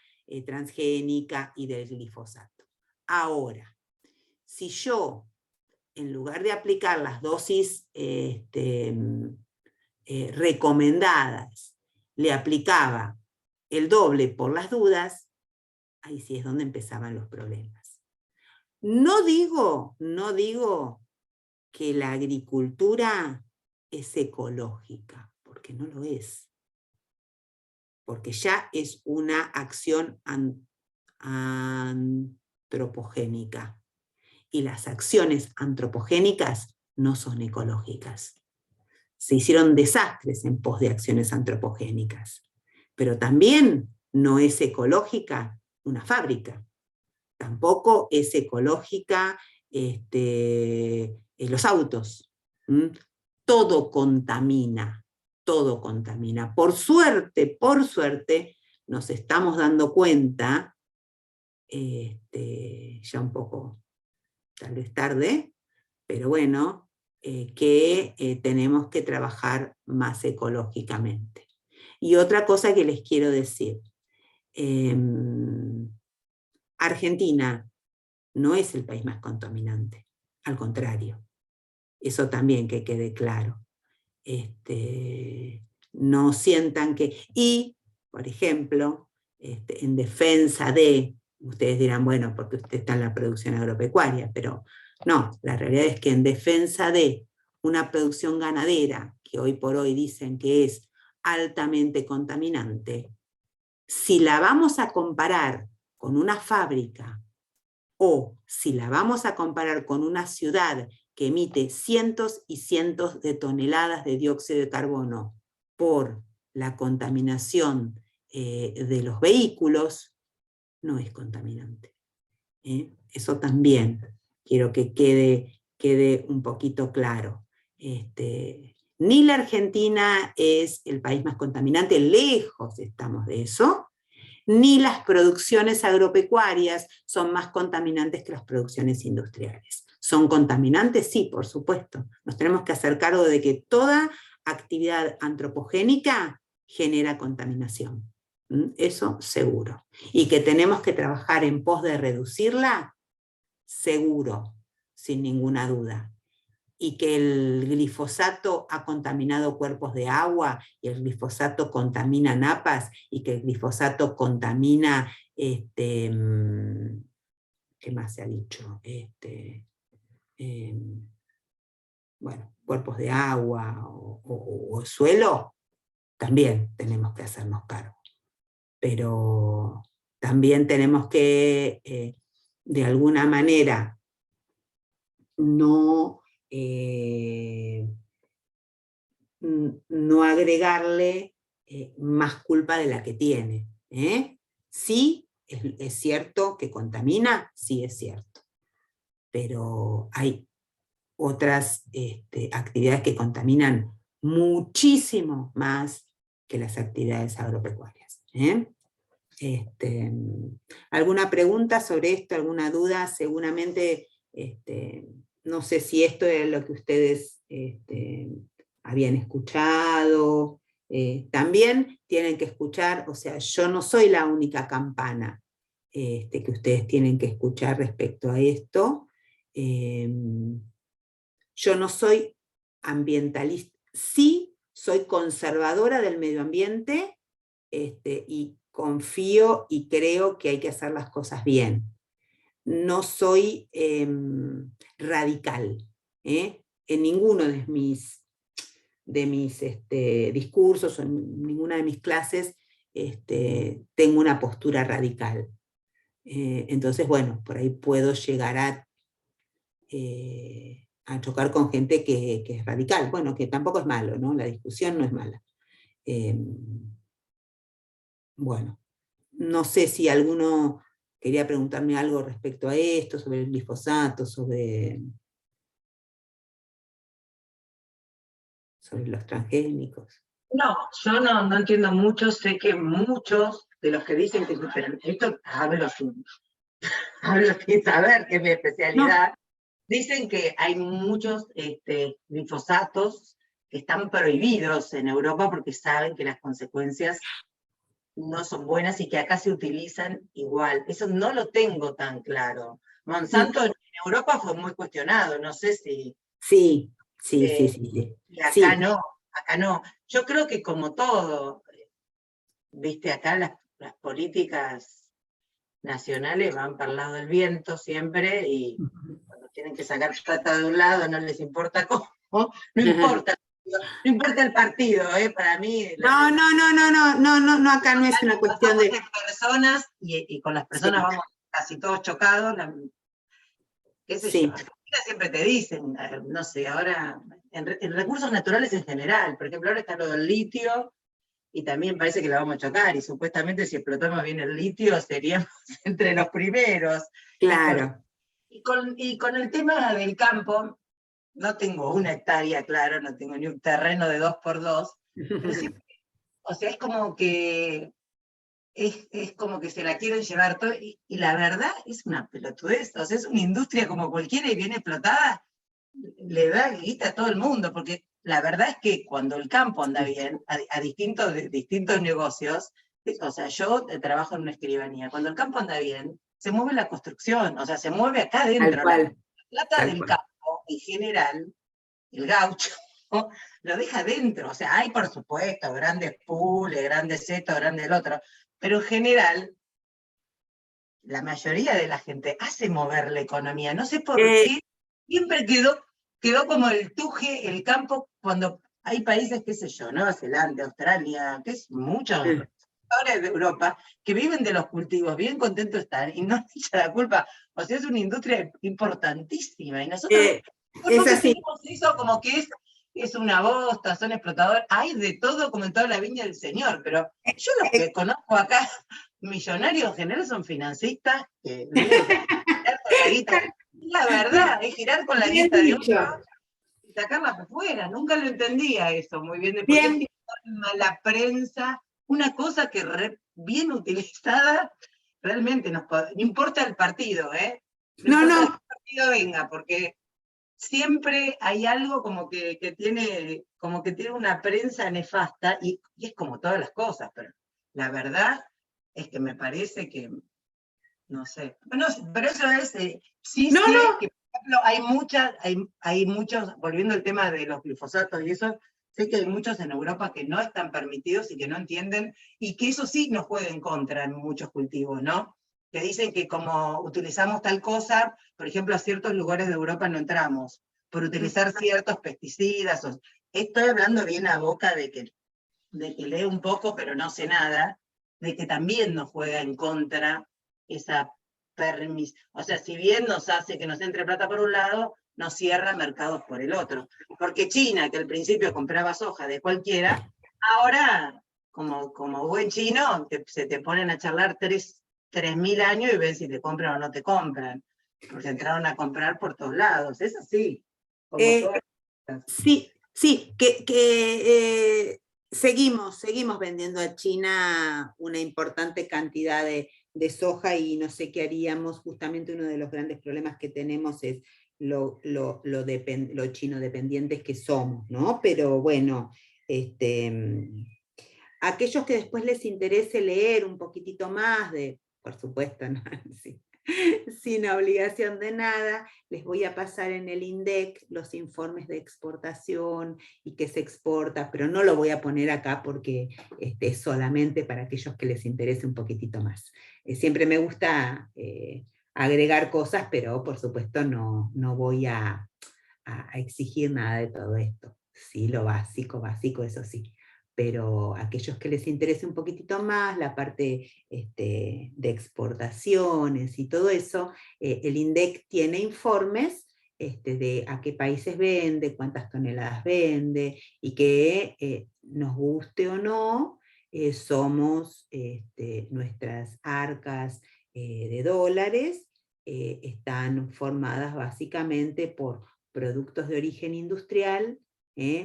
transgénica y del glifosato. Ahora, si yo, en lugar de aplicar las dosis recomendadas, le aplicaba el doble por las dudas, ahí sí es donde empezaban los problemas. No digo que la agricultura es ecológica, porque no lo es. Porque ya es una acción antropogénica. Y las acciones antropogénicas no son ecológicas. Se hicieron desastres en pos de acciones antropogénicas. Pero también no es ecológica una fábrica. Tampoco es ecológica los autos. Todo contamina, todo contamina. Por suerte, nos estamos dando cuenta, ya un poco, tal vez tarde, pero bueno, que tenemos que trabajar más ecológicamente. Y otra cosa que les quiero decir, Argentina no es el país más contaminante, al contrario, eso también que quede claro. No sientan que... Y, por ejemplo, en defensa de, ustedes dirán, bueno, porque usted está en la producción agropecuaria, pero no, la realidad es que en defensa de una producción ganadera, que hoy por hoy dicen que es altamente contaminante, si la vamos a comparar con una fábrica, o si la vamos a comparar con una ciudad que emite cientos y cientos de toneladas de dióxido de carbono por la contaminación de los vehículos, no es contaminante. Eso también quiero que quede un poquito claro. Ni la Argentina es el país más contaminante, lejos estamos de eso, ni las producciones agropecuarias son más contaminantes que las producciones industriales. ¿Son contaminantes? Sí, por supuesto. Nos tenemos que hacer cargo de que toda actividad antropogénica genera contaminación. Eso seguro. Y que tenemos que trabajar en pos de reducirla, seguro, sin ninguna duda. Y que el glifosato ha contaminado cuerpos de agua, y el glifosato contamina napas, y que el glifosato contamina, ¿qué más se ha dicho? Bueno, cuerpos de agua o suelo, también tenemos que hacernos cargo. Pero también tenemos que, de alguna manera, no agregarle más culpa de la que tiene. Sí, es cierto que contamina, sí es cierto, pero hay otras actividades que contaminan muchísimo más que las actividades agropecuarias. ¿Alguna pregunta sobre esto? ¿Alguna duda? Seguramente, no sé si esto es lo que ustedes habían escuchado. También tienen que escuchar, o sea, yo no soy la única campana que ustedes tienen que escuchar respecto a esto. Yo no soy ambientalista, sí soy conservadora del medio ambiente, y confío y creo que hay que hacer las cosas bien. No soy radical, en ninguno de mis discursos o en ninguna de mis clases tengo una postura radical. Entonces, bueno, por ahí puedo llegar a chocar con gente que es radical. Bueno, que tampoco es malo, ¿no? La discusión no es mala. Bueno, no sé si alguno quería preguntarme algo respecto a esto, sobre el glifosato, sobre los transgénicos. No, yo no entiendo mucho, sé que muchos de los que dicen que pero esto hablo sin saber que es mi especialidad, dicen que hay muchos glifosatos que están prohibidos en Europa porque saben que las consecuencias no son buenas y que acá se utilizan igual. Eso no lo tengo tan claro. Monsanto en Europa fue muy cuestionado, no sé si... Sí. Y acá no, acá no. Yo creo que como todo, viste, acá las políticas nacionales van para el lado del viento siempre, y cuando tienen que sacar plata de un lado no les importa cómo, no importa. No importa el partido, para mí. No, acá no es una cuestión de personas y con las personas sí. vamos casi todos chocados, qué sé Sí. yo. Siempre te dicen, no sé, ahora, en recursos naturales en general, por ejemplo, ahora está lo del litio, y también parece que la vamos a chocar, y supuestamente si explotamos bien el litio seríamos entre los primeros. Claro. Y con el tema del campo, no tengo 1 hectárea, claro, no tengo ni un terreno de 2x2, pero siempre, o sea, es como que se la quieren llevar todo, y la verdad es una pelotudez, o sea, es una industria como cualquiera y bien explotada, le da guita a todo el mundo, porque la verdad es que cuando el campo anda bien, a distintos negocios, o sea, yo trabajo en una escribanía, cuando el campo anda bien, se mueve la construcción, o sea, se mueve acá adentro. Tal La plata del campo, en general, el gaucho, lo deja adentro, o sea, hay por supuesto grandes pools, grandes esto, grandes el otro, pero en general, la mayoría de la gente hace mover la economía, no sé por qué, siempre quedó como el tuje, el campo, cuando hay países, qué sé yo, Nueva Zelanda, Australia, que es muchos ahora de Europa, que viven de los cultivos, bien contentos están, y no han hecho la culpa, o sea, es una industria importantísima, y nosotros es así. tenemos eso como que es una bosta, son explotadores, hay de todo como en toda la viña del Señor, pero yo los que conozco acá, millonarios en general son financistas, que lo único que es girar con la guita, la verdad, es girar con la guita de otro y sacarla para afuera. Nunca lo entendía eso muy bien, de por qué tiene mala prensa, una cosa que bien utilizada, realmente no importa el partido, no importa el partido venga, porque siempre hay algo como que tiene una prensa nefasta, y es como todas las cosas, pero la verdad es que me parece que, no sé, pero eso es, sí sé que, por ejemplo, hay muchos, volviendo al tema de los glifosatos y eso, sé que hay muchos en Europa que no están permitidos y que no entienden, y que eso sí nos juega en contra en muchos cultivos, ¿no? Que dicen que como utilizamos tal cosa, por ejemplo, a ciertos lugares de Europa no entramos, por utilizar ciertos pesticidas. Estoy hablando bien a boca de que leo un poco, pero no sé nada, de que también nos juega en contra esa permis. O sea, si bien nos hace que nos entre plata por un lado, nos cierra mercados por el otro. Porque China, que al principio compraba soja de cualquiera, ahora, como buen chino, se te ponen a charlar 3.000 años y ven si te compran o no te compran. Porque entraron a comprar por todos lados. Es así. Sí, que seguimos vendiendo a China una importante cantidad de soja, y no sé qué haríamos. Justamente uno de los grandes problemas que tenemos es lo chino dependientes que somos, ¿no? Pero bueno, aquellos que después les interese leer un poquitito más por supuesto, ¿no? Sí, sin obligación de nada, les voy a pasar en el INDEC los informes de exportación y qué se exporta, pero no lo voy a poner acá porque es solamente para aquellos que les interese un poquitito más. Siempre me gusta agregar cosas, pero por supuesto no voy a exigir nada de todo esto. Sí, lo básico, eso sí. Pero aquellos que les interese un poquitito más, la parte de exportaciones y todo eso, el INDEC tiene informes de a qué países vende, cuántas toneladas vende, y que nos guste o no, somos nuestras arcas de dólares, están formadas básicamente por productos de origen industrial,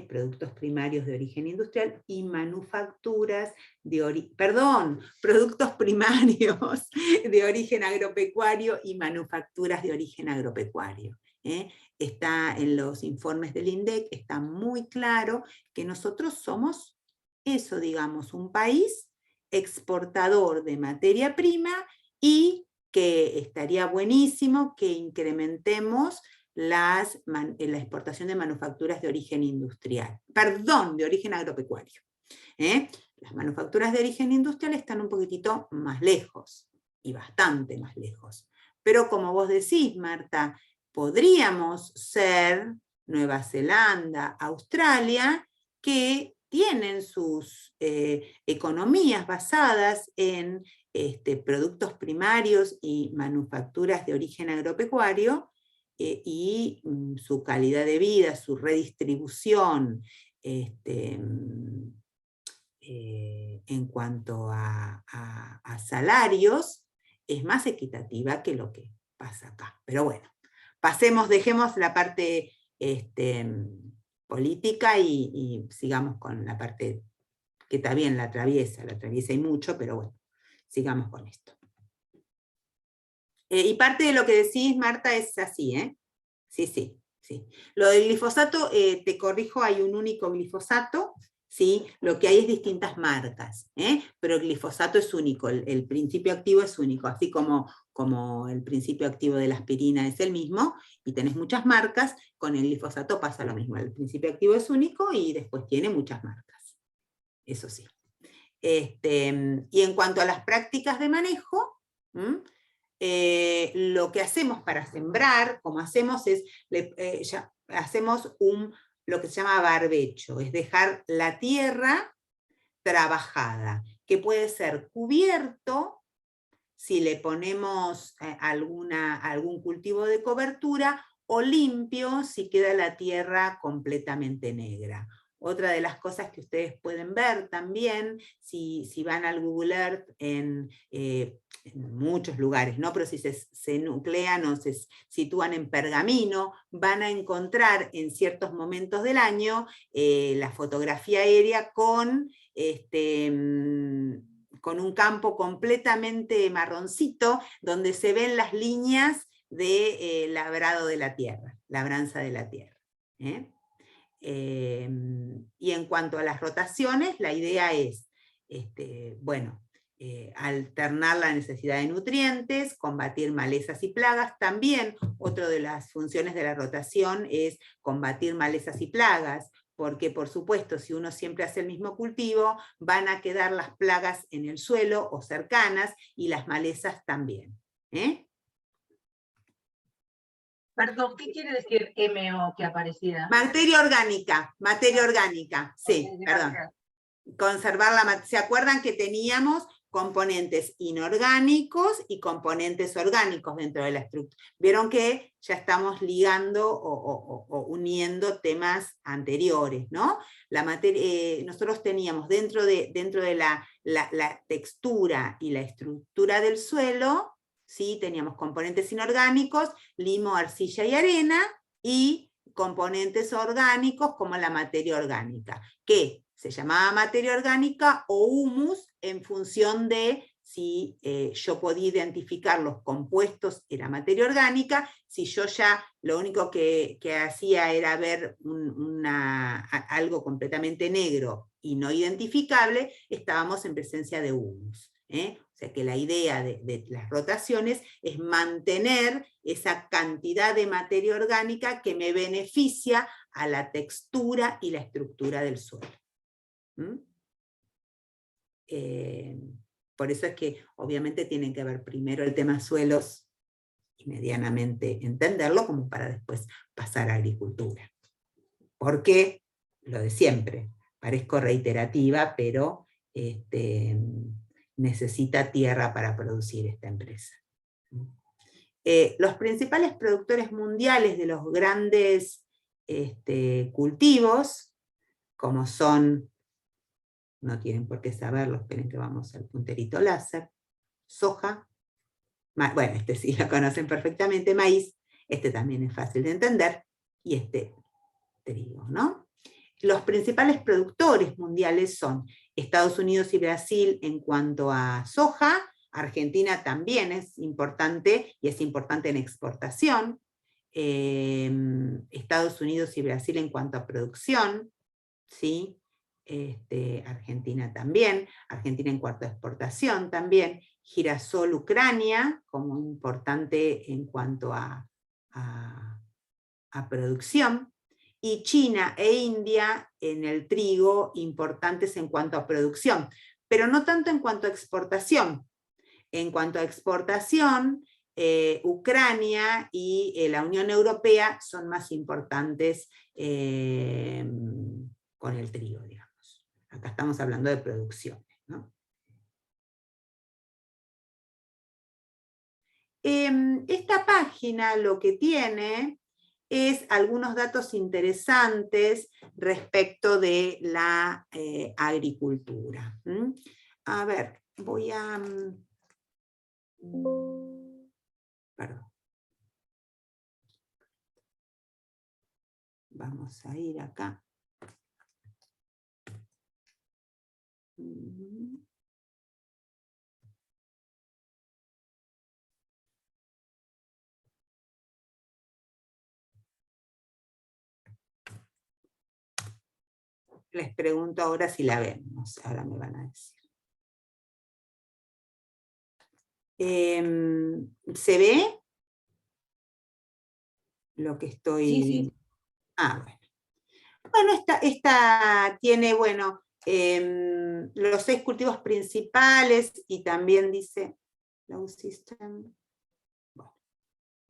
productos primarios de origen industrial y manufacturas productos primarios de origen agropecuario y manufacturas de origen agropecuario. Está en los informes del INDEC, está muy claro que nosotros somos eso, digamos, un país exportador de materia prima, y que estaría buenísimo que incrementemos la exportación de manufacturas de origen industrial, de origen agropecuario. Las manufacturas de origen industrial están un poquitito más lejos, y bastante más lejos. Pero como vos decís, Marta, podríamos ser Nueva Zelanda, Australia, que tienen sus economías basadas en productos primarios y manufacturas de origen agropecuario, y su calidad de vida, su redistribución, en cuanto a salarios, es más equitativa que lo que pasa acá. Pero bueno, dejemos la parte política y sigamos con la parte que también la atraviesa y mucho, pero bueno, sigamos con esto. Y parte de lo que decís, Marta, es así, ¿eh? Sí. Lo del glifosato, te corrijo, hay un único glifosato, ¿sí? Lo que hay es distintas marcas, pero el glifosato es único, el principio activo es único, así como el principio activo de la aspirina es el mismo, y tenés muchas marcas, con el glifosato pasa lo mismo, el principio activo es único y después tiene muchas marcas, eso sí. Y en cuanto a las prácticas de manejo, lo que hacemos para sembrar, como hacemos es, hacemos lo que se llama barbecho, es dejar la tierra trabajada, que puede ser cubierto, si le ponemos algún cultivo de cobertura, o limpio, si queda la tierra completamente negra. Otra de las cosas que ustedes pueden ver también, si van al Google Earth en muchos lugares, ¿no? Pero si se nuclean o se sitúan en Pergamino, van a encontrar en ciertos momentos del año la fotografía aérea con un campo completamente marroncito, donde se ven las líneas de labrado de la tierra, labranza de la tierra. Y en cuanto a las rotaciones, la idea es, alternar la necesidad de nutrientes, combatir malezas y plagas. También otra de las funciones de la rotación es combatir malezas y plagas, porque por supuesto, si uno siempre hace el mismo cultivo, van a quedar las plagas en el suelo o cercanas, y las malezas también. Perdón, ¿qué quiere decir MO que aparecida? Materia orgánica, sí, perdón. Conservar ¿se acuerdan que teníamos componentes inorgánicos y componentes orgánicos dentro de la estructura? Vieron que ya estamos ligando o uniendo temas anteriores, ¿no? Nosotros teníamos dentro de la textura y la estructura del suelo, ¿sí? Teníamos componentes inorgánicos, limo, arcilla y arena, y componentes orgánicos como la materia orgánica, que se llamaba materia orgánica o humus en función de si yo podía identificar los compuestos, era materia orgánica. Si yo ya lo único que hacía era ver algo completamente negro y no identificable, estábamos en presencia de humus. O sea que la idea de las rotaciones es mantener esa cantidad de materia orgánica que me beneficia a la textura y la estructura del suelo. Por eso es que obviamente tienen que ver primero el tema suelos y medianamente entenderlo, como para después pasar a agricultura. Porque, lo de siempre, parezco reiterativa, pero necesita tierra para producir esta empresa. Los principales productores mundiales de los grandes cultivos, como son, no tienen por qué saberlo, esperen que vamos al punterito láser, soja, bueno, este sí lo conocen perfectamente, maíz, este también es fácil de entender, y trigo, ¿no? Los principales productores mundiales son Estados Unidos y Brasil en cuanto a soja. Argentina también es importante, y es importante en exportación. Estados Unidos y Brasil en cuanto a producción, ¿sí? Argentina también. Argentina en cuanto a exportación también. Girasol, Ucrania, como importante en cuanto a producción. Y China e India en el trigo, importantes en cuanto a producción, pero no tanto en cuanto a exportación. En cuanto a exportación, Ucrania y la Unión Europea son más importantes con el trigo, digamos. Acá estamos hablando de producciones, ¿no? Esta página lo que tiene es algunos datos interesantes respecto de la agricultura. A ver, voy a... Perdón. Vamos a ir acá. Les pregunto ahora si la ven, no sé, ahora me van a decir. ¿Se ve lo que estoy...? Sí, sí. Ah, bueno. Bueno, esta tiene, bueno, los 6 cultivos principales, y también dice, Low System, bueno,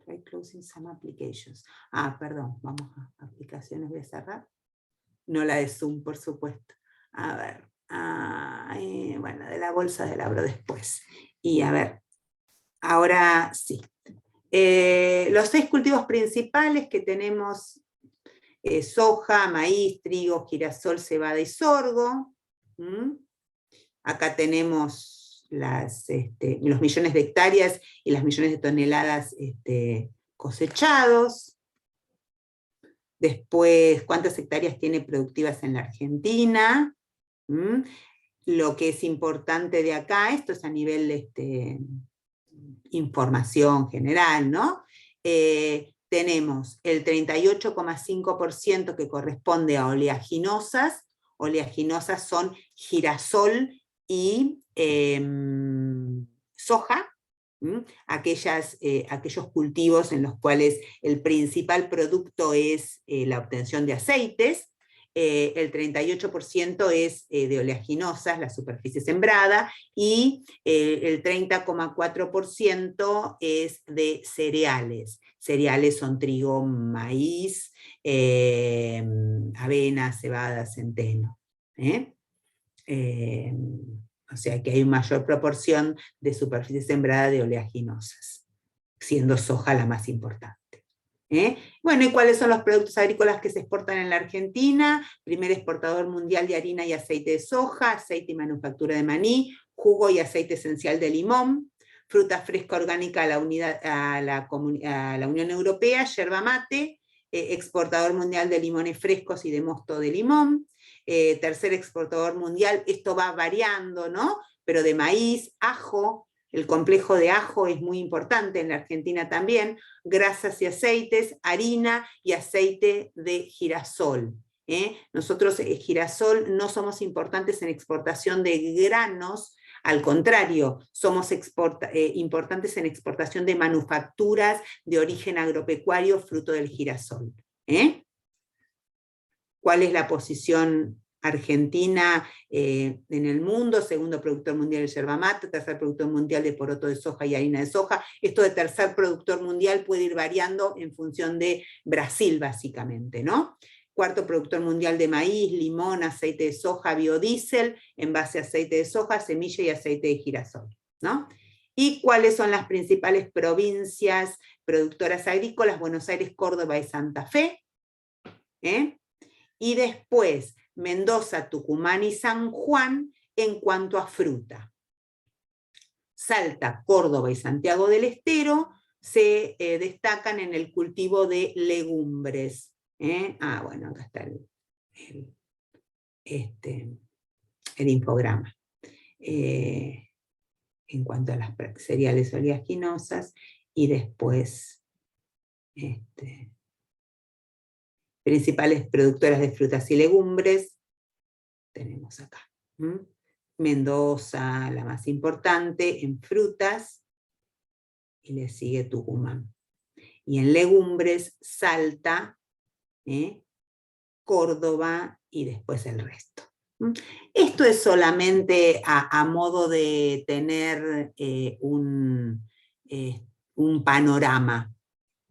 try closing some applications. Ah, perdón, vamos a aplicaciones, voy a cerrar. No la de Zoom, por supuesto. A ver, bueno, de la bolsa la abro después. Y a ver, ahora sí. Los 6 cultivos principales que tenemos, soja, maíz, trigo, girasol, cebada y sorgo. Acá tenemos los millones de hectáreas y las millones de toneladas cosechados. Después, cuántas hectáreas tiene productivas en la Argentina. Lo que es importante de acá, esto es a nivel información general, ¿no? Tenemos el 38,5% que corresponde a oleaginosas. Oleaginosas son girasol y soja, aquellos cultivos en los cuales el principal producto es la obtención de aceites. El 38% es de oleaginosas, la superficie sembrada, y el 30,4% es de cereales. Cereales son trigo, maíz, avena, cebada, centeno. O sea que hay una mayor proporción de superficie sembrada de oleaginosas, siendo soja la más importante. Bueno, ¿y cuáles son los productos agrícolas que se exportan en la Argentina? Primer exportador mundial de harina y aceite de soja, aceite y manufactura de maní, jugo y aceite esencial de limón, fruta fresca orgánica a la Unión Europea, yerba mate, exportador mundial de limones frescos y de mosto de limón, tercer exportador mundial, esto va variando, ¿no? Pero de maíz, ajo, el complejo de ajo es muy importante en la Argentina también, grasas y aceites, harina y aceite de girasol. Nosotros, girasol, no somos importantes en exportación de granos, al contrario, somos importantes en exportación de manufacturas de origen agropecuario fruto del girasol. ¿Cuál es la posición argentina en el mundo? Segundo productor mundial de yerba mate, tercer productor mundial de poroto de soja y harina de soja. Esto de tercer productor mundial puede ir variando en función de Brasil, básicamente, ¿no? Cuarto productor mundial de maíz, limón, aceite de soja, biodiesel, envase a aceite de soja, semilla y aceite de girasol, ¿no? ¿Y cuáles son las principales provincias productoras agrícolas? Buenos Aires, Córdoba y Santa Fe. Y después Mendoza, Tucumán y San Juan en cuanto a fruta. Salta, Córdoba y Santiago del Estero se destacan en el cultivo de legumbres. Bueno, acá está el infograma. En cuanto a las cereales oleaginosas, y después principales productoras de frutas y legumbres, tenemos acá. Mendoza, la más importante en frutas, y le sigue Tucumán. Y en legumbres, Salta, Córdoba, y después el resto. Esto es solamente a modo de tener un panorama,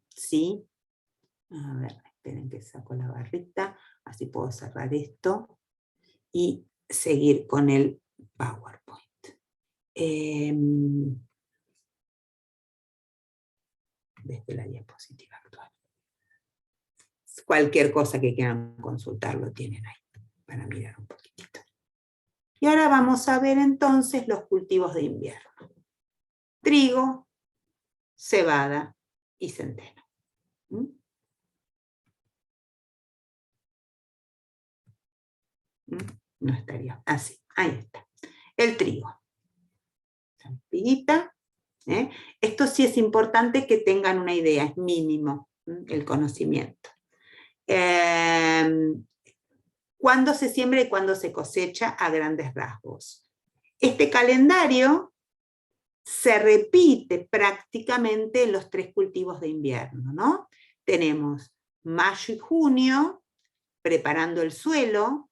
¿sí? A ver, esperen que saco la barrita. Así puedo cerrar esto y seguir con el PowerPoint. Desde la diapositiva actual. Cualquier cosa que quieran consultar lo tienen ahí, para mirar un poquitito. Y ahora vamos a ver entonces los cultivos de invierno. Trigo, cebada y centeno. No estaría así, ahí está. El trigo. Espiguita. Esto sí es importante que tengan una idea, es mínimo el conocimiento. ¿Cuándo se siembra y cuándo se cosecha? A grandes rasgos. Este calendario se repite prácticamente en los 3 cultivos de invierno, ¿no? Tenemos mayo y junio, preparando el suelo,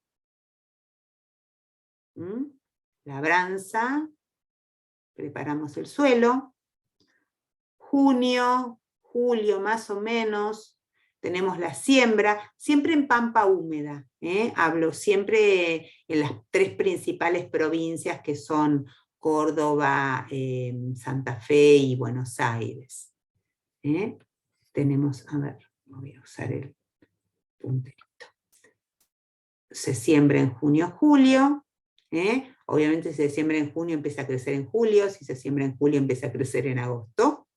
labranza, preparamos el suelo, junio, julio más o menos, tenemos la siembra, siempre en pampa húmeda, hablo siempre en las 3 principales provincias que son Córdoba, Santa Fe y Buenos Aires. Tenemos, a ver, voy a usar el punterito. Se siembra en junio, julio, obviamente si se siembra en junio empieza a crecer en julio, si se siembra en julio empieza a crecer en agosto.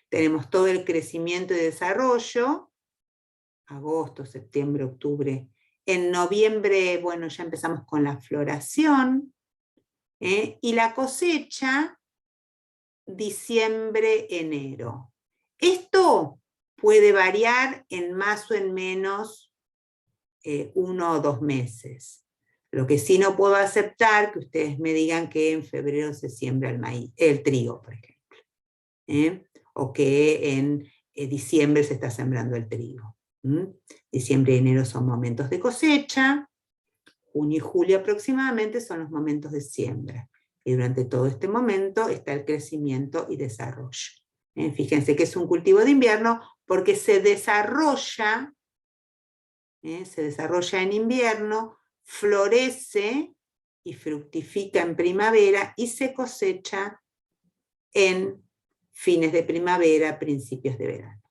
Tenemos todo el crecimiento y desarrollo, agosto, septiembre, octubre. En noviembre, bueno, ya empezamos con la floración, y la cosecha, diciembre, enero. Esto puede variar en más o en menos 1 o 2 meses. Lo que sí no puedo aceptar, que ustedes me digan que en febrero se siembra el maíz, el trigo, por ejemplo. O que en diciembre se está sembrando el trigo. Diciembre y enero son momentos de cosecha, junio y julio aproximadamente son los momentos de siembra. Y durante todo este momento está el crecimiento y desarrollo. Fíjense que es un cultivo de invierno porque se desarrolla en invierno, florece y fructifica en primavera y se cosecha en fines de primavera, principios de verano.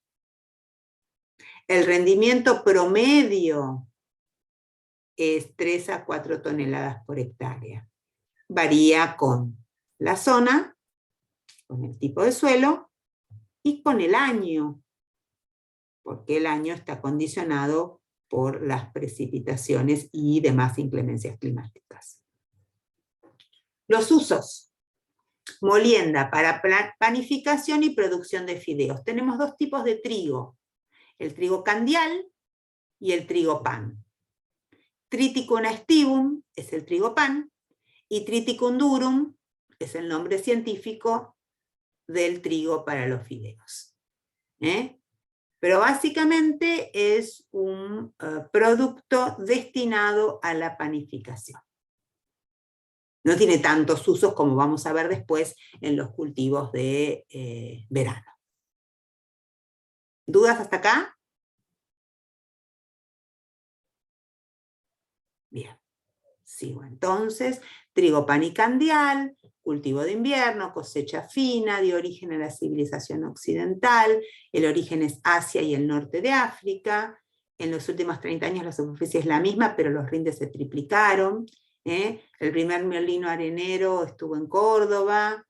El rendimiento promedio es 3 a 4 toneladas por hectárea. Varía con la zona, con el tipo de suelo y con el año, porque el año está condicionado por las precipitaciones y demás inclemencias climáticas. Los usos. Molienda para panificación y producción de fideos. Tenemos 2 tipos de trigo, el trigo candial y el trigo pan. Triticum aestivum es el trigo pan, y Triticum durum es el nombre científico del trigo para los fideos. Pero básicamente es un producto destinado a la panificación. No tiene tantos usos como vamos a ver después en los cultivos de verano. ¿Dudas hasta acá? Bien. Sigo entonces. Trigo, pan y candial, cultivo de invierno, cosecha fina, dio origen a la civilización occidental, el origen es Asia y el norte de África. En los últimos 30 años la superficie es la misma, pero los rindes se triplicaron. El primer molino arenero estuvo en Córdoba,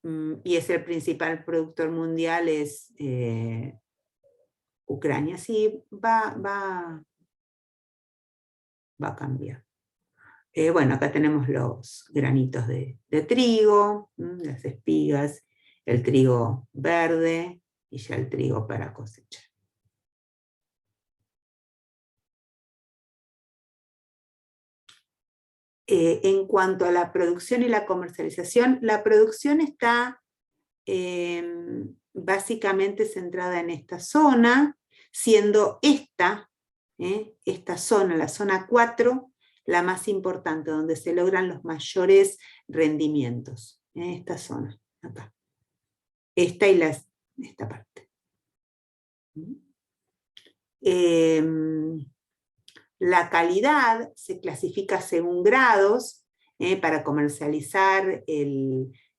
y es el principal productor mundial, es Ucrania. Sí, va a cambiar. Bueno, acá tenemos los granitos de trigo, las espigas, el trigo verde, y ya el trigo para cosechar. En cuanto a la producción y la comercialización, la producción está básicamente centrada en esta zona, siendo esta zona, la zona 4, la más importante, donde se logran los mayores rendimientos. Esta zona, acá. Esta y esta parte. La calidad se clasifica según grados, para comercializar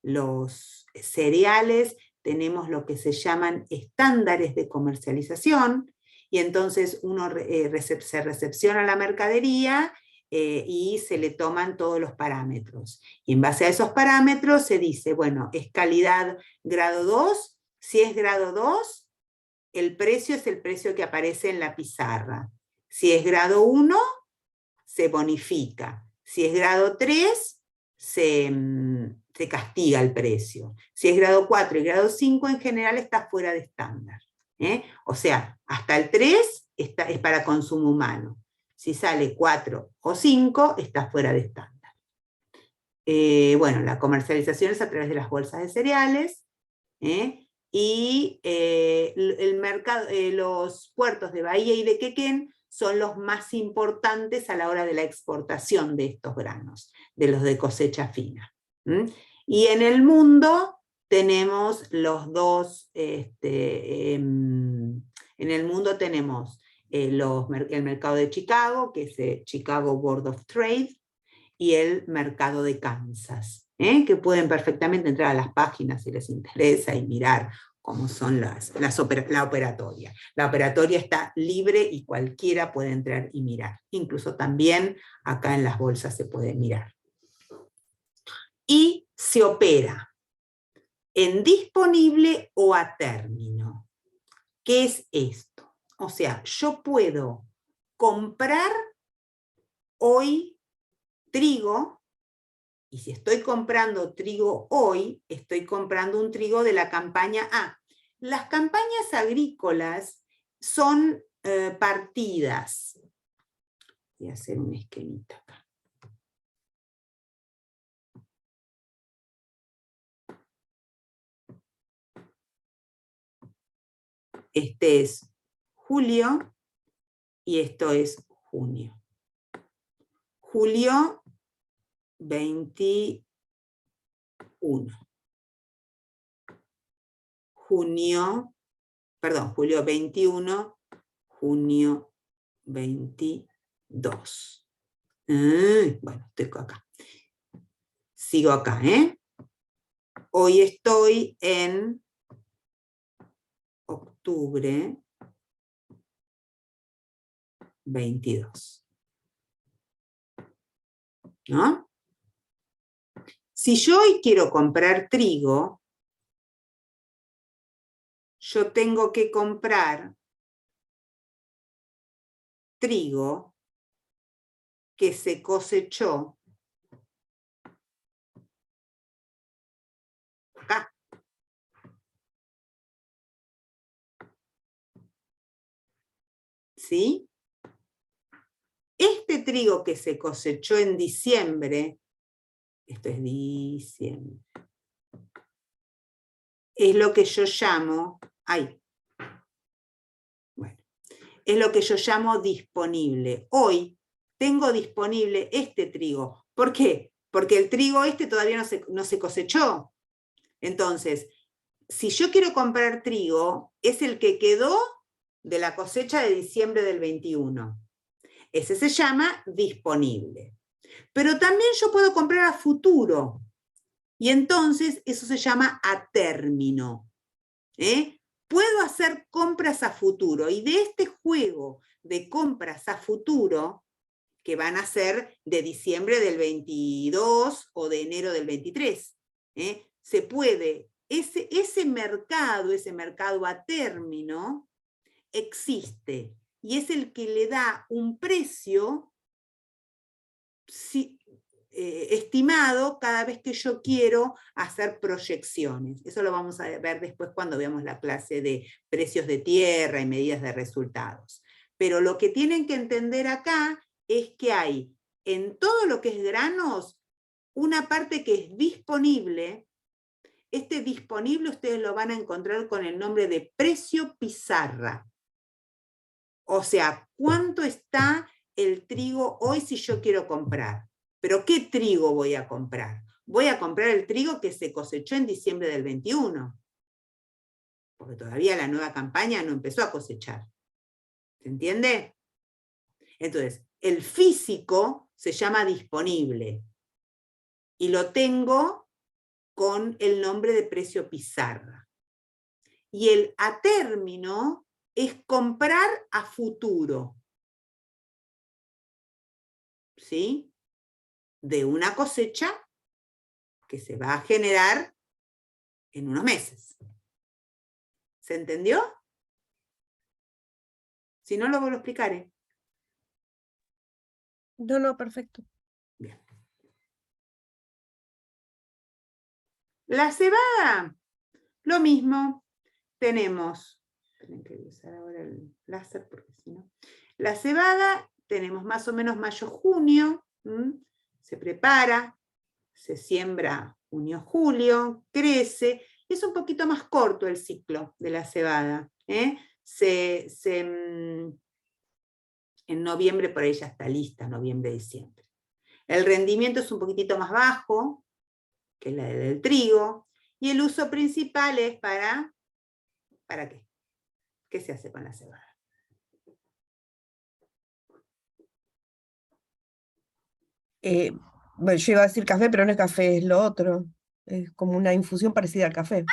los cereales tenemos lo que se llaman estándares de comercialización, y entonces uno se recepciona la mercadería y se le toman todos los parámetros. Y en base a esos parámetros se dice, bueno, es calidad grado 2, si es grado 2, el precio es el precio que aparece en la pizarra. Si es grado 1, se bonifica. Si es grado 3, se castiga el precio. Si es grado 4 y grado 5, en general está fuera de estándar. O sea, hasta el 3 es para consumo humano. Si sale 4 o 5, está fuera de estándar. Bueno, la comercialización es a través de las bolsas de cereales, y el mercado, los puertos de Bahía y de Quequén son los más importantes a la hora de la exportación de estos granos, de los de cosecha fina. Y en el mundo tenemos los dos, en el mundo tenemos el mercado de Chicago, que es el Chicago Board of Trade, y el mercado de Kansas, que pueden perfectamente entrar a las páginas si les interesa y mirar cómo son la operatoria. La operatoria está libre y cualquiera puede entrar y mirar. Incluso también acá en las bolsas se puede mirar. Y se opera en disponible o a término. ¿Qué es esto? O sea, yo puedo comprar hoy trigo, y si estoy comprando trigo hoy, estoy comprando un trigo de la campaña A. Las campañas agrícolas son partidas. Voy a hacer un esquemita acá. Este es julio y esto es junio. Julio 21. Julio 21, junio 22. Bueno, estoy acá. Sigo acá, Hoy estoy en octubre 22. ¿No? Si yo hoy quiero comprar trigo, yo tengo que comprar trigo que se cosechó acá. ¿Sí? Este trigo que se cosechó en diciembre, esto es diciembre, es lo que yo llamo, es lo que yo llamo disponible. Hoy tengo disponible este trigo. ¿Por qué? Porque el trigo todavía no se cosechó. Entonces, si yo quiero comprar trigo, es el que quedó de la cosecha de diciembre del 21. Ese se llama disponible. Pero también yo puedo comprar a futuro. Y entonces eso se llama a término. Puedo hacer compras a futuro. Y de este juego de compras a futuro, que van a ser de diciembre del 22 o de enero del 23, se puede, ese mercado a término existe. Y es el que le da un precio estimado cada vez que yo quiero hacer proyecciones. Eso lo vamos a ver después cuando veamos la clase de precios de tierra y medidas de resultados. Pero lo que tienen que entender acá es que hay en todo lo que es granos una parte que es disponible. Este disponible ustedes lo van a encontrar con el nombre de precio pizarra. O sea, ¿cuánto está el trigo hoy si yo quiero comprar? ¿Pero qué trigo voy a comprar? Voy a comprar el trigo que se cosechó en diciembre del 21. Porque todavía la nueva campaña no empezó a cosechar. ¿Se entiende? Entonces, el físico se llama disponible, y lo tengo con el nombre de precio pizarra. Y el a término es comprar a futuro, ¿sí? De una cosecha que se va a generar en unos meses. ¿Se entendió? Si no, luego lo explicaré. No, perfecto. Bien. La cebada, lo mismo. Tenemos, tienen que usar ahora el láser porque si no. La cebada, tenemos más o menos mayo-junio, se prepara, se siembra junio-julio, crece, es un poquito más corto el ciclo de la cebada. En noviembre por ahí ya está lista, noviembre-diciembre. El rendimiento es un poquitito más bajo que la del trigo, y el uso principal es ¿para qué? ¿Qué se hace con la cebada? Bueno, yo iba a decir café, pero no es café, es lo otro. Es como una infusión parecida al café.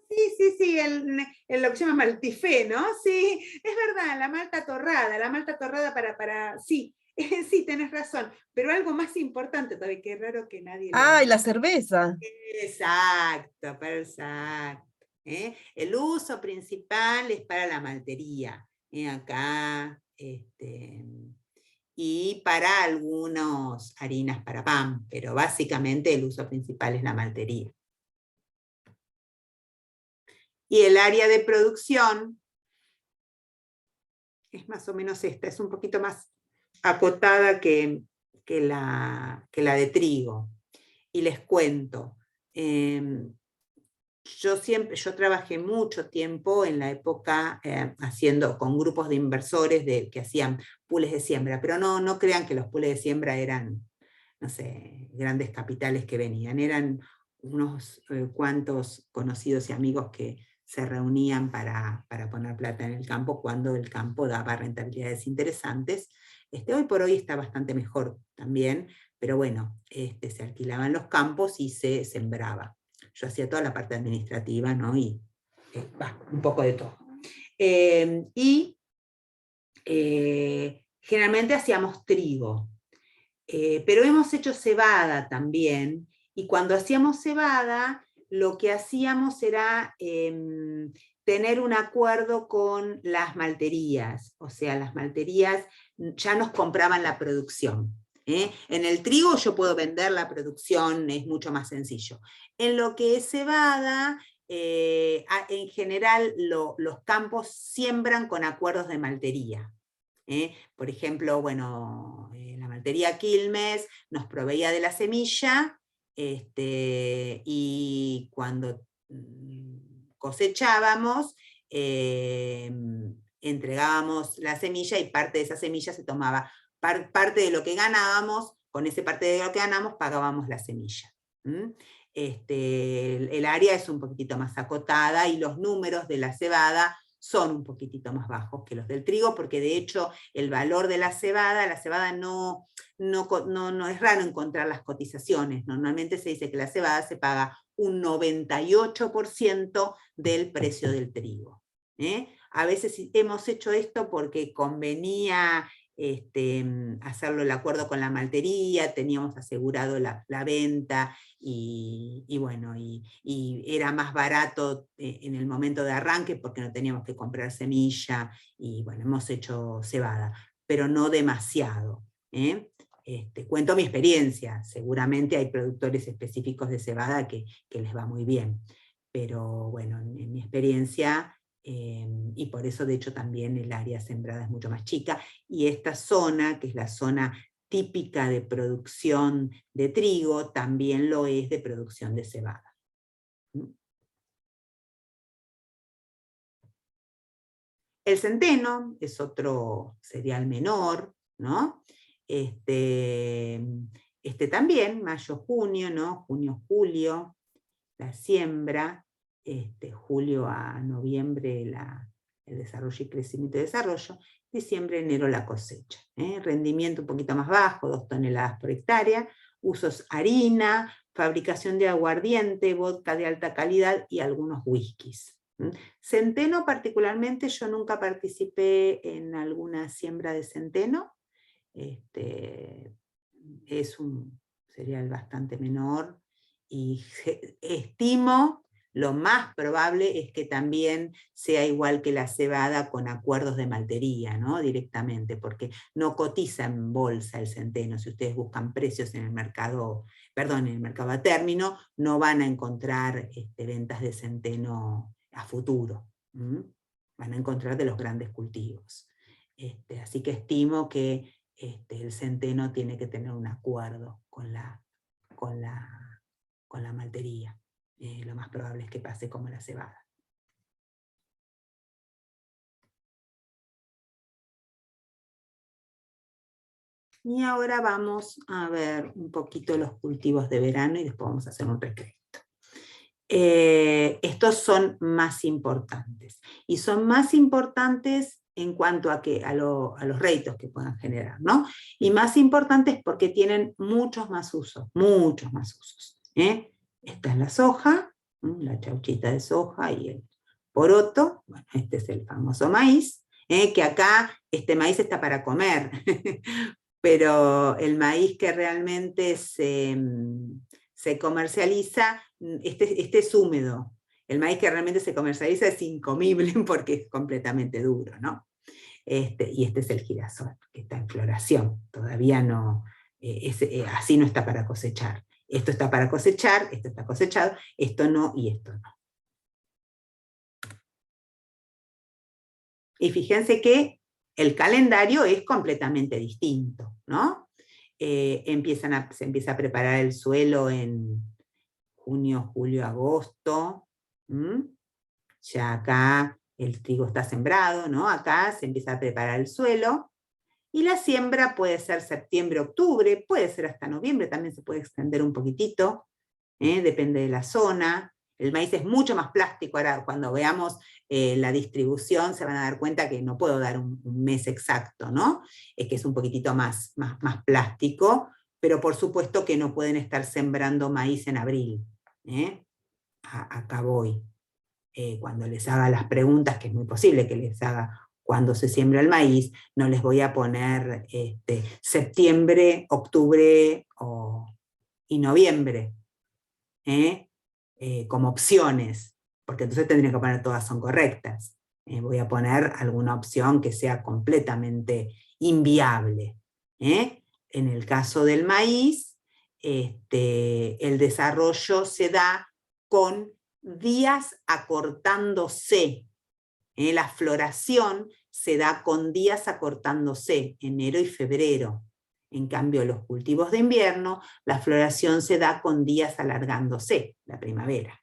Sí, lo que se llama maltifé, ¿no? Sí, es verdad, la malta torrada sí, sí, tenés razón, pero algo más importante todavía, que es raro que nadie lo... Ah, y la cerveza. Exacto, exacto. El uso principal es para la maltería, acá, y para algunas harinas para pan, pero básicamente el uso principal es la maltería. Y el área de producción es más o menos esta, es un poquito más acotada que la de trigo. Y les cuento, yo trabajé mucho tiempo en la época haciendo con grupos de inversores que hacían pools de siembra, pero no crean que los pools de siembra eran, no sé, grandes capitales que venían, eran unos cuantos conocidos y amigos que se reunían para poner plata en el campo cuando el campo daba rentabilidades interesantes. Hoy por hoy está bastante mejor también, pero bueno, se alquilaban los campos y se sembraba. Yo hacía toda la parte administrativa, ¿no? Y un poco de todo. Generalmente hacíamos trigo, pero hemos hecho cebada también, y cuando hacíamos cebada, lo que hacíamos era tener un acuerdo con las malterías, o sea, las malterías ya nos compraban la producción. En el trigo yo puedo vender la producción, es mucho más sencillo. En lo que es cebada, en general los campos siembran con acuerdos de maltería. Por ejemplo, bueno, la maltería Quilmes nos proveía de la semilla, y cuando cosechábamos, entregábamos la semilla y parte de esa semilla se tomaba, parte de lo que ganábamos, con ese parte de lo que ganamos pagábamos la semilla. El área es un poquitito más acotada y los números de la cebada son un poquitito más bajos que los del trigo, porque de hecho el valor de la cebada no es raro encontrar las cotizaciones. Normalmente se dice que la cebada se paga un 98% del precio del trigo. A veces hemos hecho esto porque convenía hacerlo el acuerdo con la maltería, teníamos asegurado la venta, y bueno, y era más barato en el momento de arranque porque no teníamos que comprar semilla, y bueno, hemos hecho cebada, pero no demasiado. Cuento mi experiencia, seguramente hay productores específicos de cebada que les va muy bien, pero bueno, en mi experiencia, y por eso de hecho también el área sembrada es mucho más chica, y esta zona, que es la zona típica de producción de trigo, también lo es de producción de cebada. El centeno es otro cereal menor, ¿no? También, mayo-junio, ¿no? Junio-julio, la siembra, julio a noviembre el desarrollo y crecimiento y desarrollo. diciembre, enero la cosecha. Rendimiento un poquito más bajo, 2 toneladas por hectárea, usos harina, fabricación de aguardiente, vodka de alta calidad y algunos whiskies. Centeno particularmente, yo nunca participé en alguna siembra de centeno, es un cereal bastante menor, y estimo, lo más probable es que también sea igual que la cebada, con acuerdos de maltería, ¿no? Directamente, porque no cotiza en bolsa el centeno. Si ustedes buscan precios en el mercado, perdón, en el mercado a término, no van a encontrar ventas de centeno a futuro. Van a encontrar de los grandes cultivos. Así que estimo que el centeno tiene que tener un acuerdo con la maltería. Lo más probable es que pase como la cebada. Y ahora vamos a ver un poquito los cultivos de verano y después vamos a hacer un recreo. Estos son más importantes. Y son más importantes en cuanto a los réditos que puedan generar, ¿no? Y más importantes porque tienen muchos más usos, muchos más usos. Esta es la soja, la chauchita de soja y el poroto. Bueno, este es el famoso maíz, que acá este maíz está para comer, pero el maíz que realmente se comercializa, este es húmedo. El maíz que realmente se comercializa es incomible porque es completamente duro, ¿no? Y este es el girasol, que está en floración. Todavía no, así no está para cosechar. Esto está para cosechar, esto está cosechado, esto no y esto no. Y fíjense que el calendario es completamente distinto, ¿no? Se empieza a preparar el suelo en junio, julio, agosto. Ya acá el trigo está sembrado, ¿no? Acá se empieza a preparar el suelo. Y la siembra puede ser septiembre, octubre, puede ser hasta noviembre, también se puede extender un poquitito, depende de la zona. El maíz es mucho más plástico. Ahora, cuando veamos la distribución, se van a dar cuenta que no puedo dar un mes exacto, ¿no? Es que es un poquitito más plástico, pero por supuesto que no pueden estar sembrando maíz en abril. Acá voy. Cuando les haga las preguntas, que es muy posible que les haga cuando se siembra el maíz, no les voy a poner septiembre, octubre y noviembre, como opciones, porque entonces tendría que poner todas son correctas. Voy a poner alguna opción que sea completamente inviable. En el caso del maíz, el desarrollo se da con días acortándose. La floración se da con días acortándose, enero y febrero. En cambio, los cultivos de invierno, la floración se da con días alargándose, la primavera.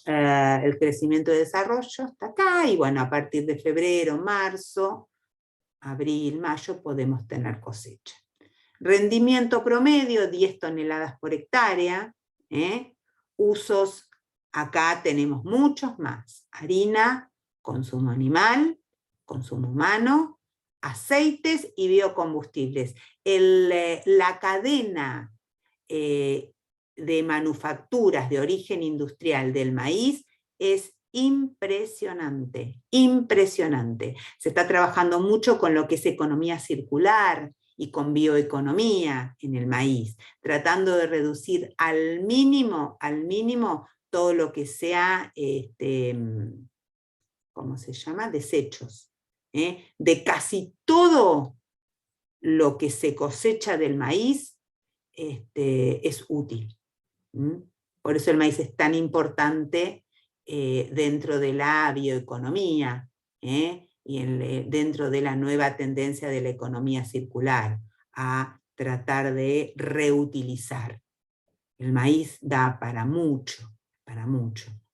El crecimiento y desarrollo está acá, y bueno, a partir de febrero, marzo, abril, mayo, podemos tener cosecha. Rendimiento promedio, 10 toneladas por hectárea. Usos, acá tenemos muchos más. Harina, consumo animal, consumo humano, aceites y biocombustibles. La cadena de manufacturas de origen industrial del maíz es impresionante, impresionante. Se está trabajando mucho con lo que es economía circular y con bioeconomía en el maíz, tratando de reducir al mínimo todo lo que sea, ¿cómo se llama? Desechos. De casi todo lo que se cosecha del maíz es útil. Por eso el maíz es tan importante dentro de la bioeconomía, y dentro de la nueva tendencia de la economía circular, a tratar de reutilizar. El maíz da para mucho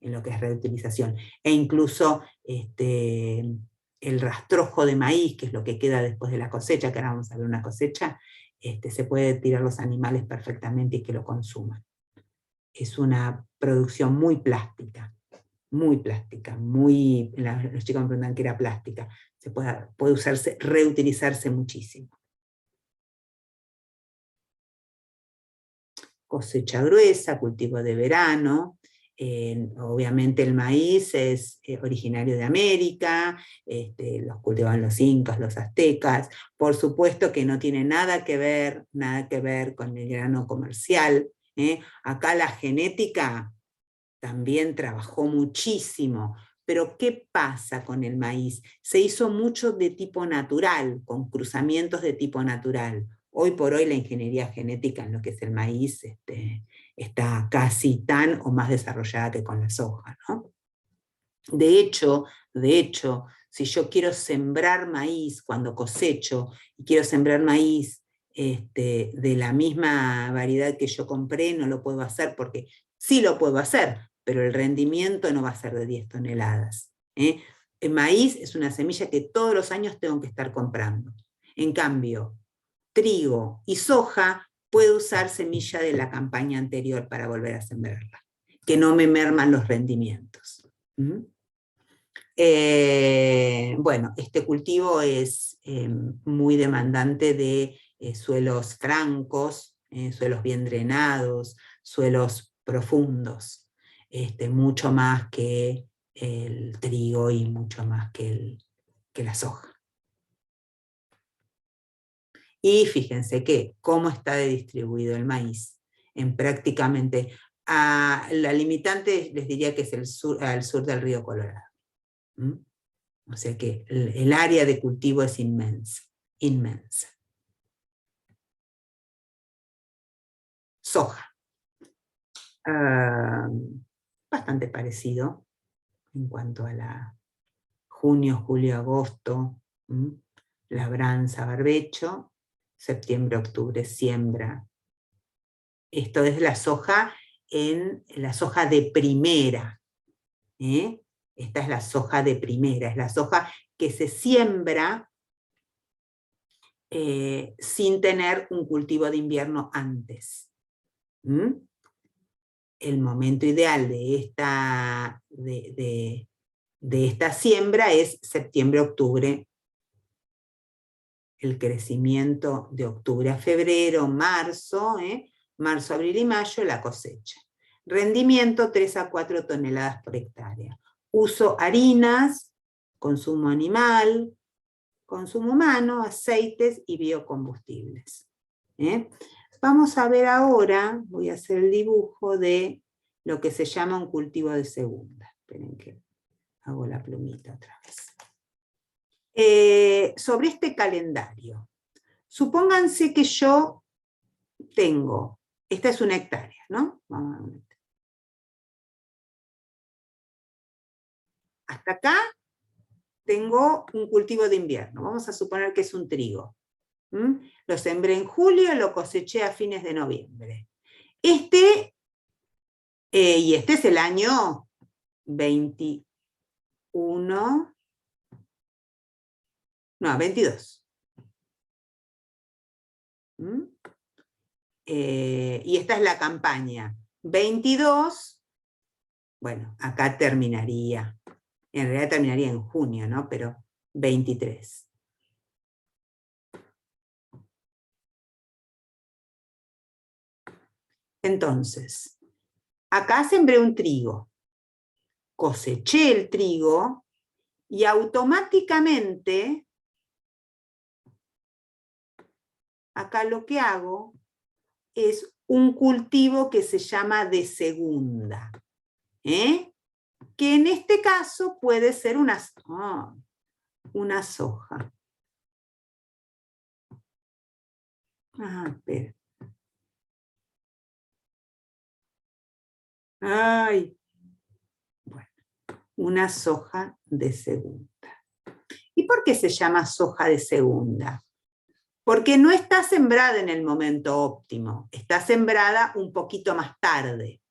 en lo que es reutilización. E incluso el rastrojo de maíz, que es lo que queda después de la cosecha, que ahora vamos a ver una cosecha, se puede tirar los animales perfectamente y que lo consuman. Es una producción muy plástica. muy plástica, los chicos me preguntan que era plástica, puede usarse, reutilizarse muchísimo. Cosecha gruesa, cultivo de verano. Obviamente el maíz es originario de América, los cultivaban los incas, los aztecas. Por supuesto que no tiene nada que ver con el grano comercial. Acá la genética también trabajó muchísimo. Pero ¿qué pasa con el maíz? Se hizo mucho de tipo natural, con cruzamientos de tipo natural. Hoy por hoy la ingeniería genética en lo que es el maíz está casi tan o más desarrollada que con la soja, ¿no? De hecho, si yo quiero sembrar maíz cuando cosecho, y quiero sembrar maíz de la misma variedad que yo compré, no lo puedo hacer porque sí lo puedo hacer, pero el rendimiento no va a ser de 10 toneladas. El maíz es una semilla que todos los años tengo que estar comprando. En cambio, trigo y soja, puedo usar semilla de la campaña anterior para volver a sembrarla, que no me merman los rendimientos. Bueno, este cultivo es muy demandante de suelos francos, suelos bien drenados, suelos profundos, mucho más que el trigo y mucho más que la soja. Y fíjense que cómo está distribuido el maíz, en prácticamente, la limitante les diría que es al sur del río Colorado. O sea que el área de cultivo es inmensa, inmensa. Soja. Bastante parecido en cuanto a la junio, julio, agosto, labranza, barbecho, septiembre, octubre, siembra. Esto es la soja de primera. Esta es la soja de primera, es la soja que se siembra sin tener un cultivo de invierno antes. El momento ideal de esta siembra es septiembre-octubre. El crecimiento de octubre a febrero, marzo, marzo, abril y mayo, la cosecha. Rendimiento 3 a 4 toneladas por hectárea. Uso harinas, consumo animal, consumo humano, aceites y biocombustibles. Vamos a ver ahora, voy a hacer el dibujo de lo que se llama un cultivo de segunda. Esperen que hago la plumita otra vez. Sobre este calendario, supónganse que yo tengo, esta es 1 hectárea, ¿no? Hasta acá tengo un cultivo de invierno, vamos a suponer que es un trigo. Lo sembré en julio, lo coseché a fines de noviembre. Y este es el año 22. Y esta es la campaña. 22, bueno, acá terminaría. En realidad terminaría en junio, ¿no? Pero 23. Entonces, acá sembré un trigo. Coseché el trigo y automáticamente acá lo que hago es un cultivo que se llama de segunda, que en este caso puede ser una soja. Espera. Bueno, una soja de segunda. ¿Y por qué se llama soja de segunda? Porque no está sembrada en el momento óptimo, está sembrada un poquito más tarde.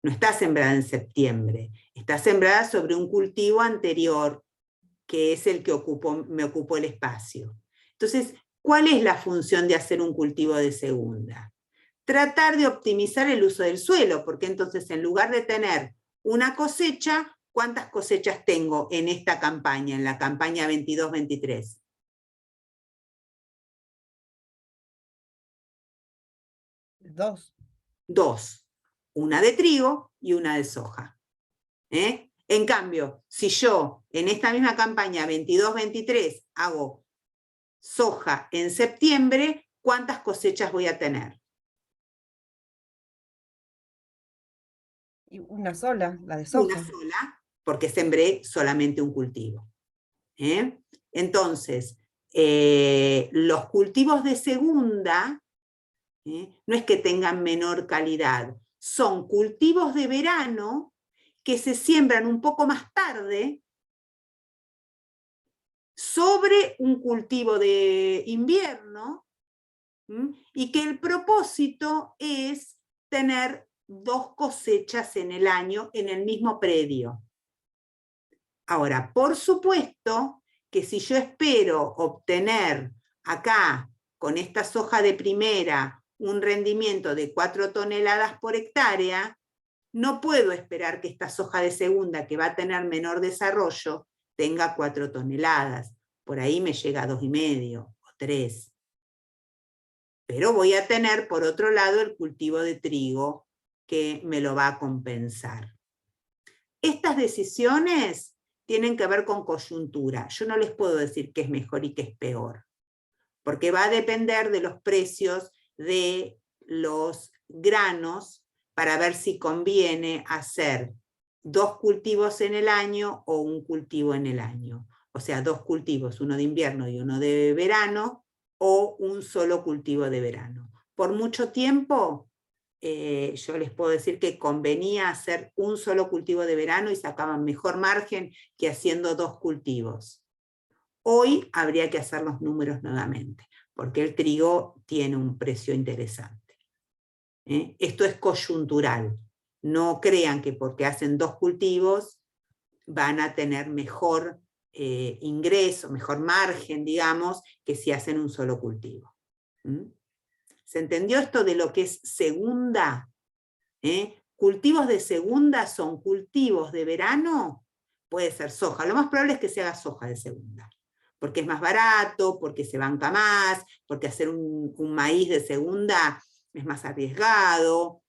No está sembrada en septiembre, está sembrada sobre un cultivo anterior, que es el que me ocupó el espacio. Entonces, ¿cuál es la función de hacer un cultivo de segunda? Tratar de optimizar el uso del suelo, porque entonces en lugar de tener una cosecha, ¿cuántas cosechas tengo en esta campaña, en la campaña 22-23? 2. 2. Una de trigo y una de soja. En cambio, si yo en esta misma campaña 22-23 hago soja en septiembre, ¿cuántas cosechas voy a tener? Y una sola, la de Una soja. sola, porque sembré solamente un cultivo. Entonces, los cultivos de segunda, no es que tengan menor calidad, son cultivos de verano que se siembran un poco más tarde sobre un cultivo de invierno, y que el propósito es tener 2 cosechas en el año en el mismo predio. Ahora, por supuesto que si yo espero obtener acá, con esta soja de primera, un rendimiento de 4 toneladas por hectárea, no puedo esperar que esta soja de segunda, que va a tener menor desarrollo, tenga 4 toneladas. Por ahí me llega a 2,5 o 3. Pero voy a tener, por otro lado, el cultivo de trigo, que me lo va a compensar. Estas decisiones tienen que ver con coyuntura. Yo no les puedo decir qué es mejor y qué es peor, porque va a depender de los precios de los granos para ver si conviene hacer 2 cultivos en el año o un cultivo en el año. O sea, 2 cultivos, uno de invierno y uno de verano, o un solo cultivo de verano. Por mucho tiempo, yo les puedo decir que convenía hacer un solo cultivo de verano y sacaban mejor margen que haciendo 2 cultivos. Hoy habría que hacer los números nuevamente, porque el trigo tiene un precio interesante. Esto es coyuntural. No crean que porque hacen 2 cultivos van a tener mejor ingreso, mejor margen, digamos, que si hacen un solo cultivo. ¿Se entendió esto de lo que es segunda? Cultivos de segunda son cultivos de verano, puede ser soja. Lo más probable es que se haga soja de segunda, porque es más barato, porque se banca más, porque hacer un maíz de segunda es más arriesgado.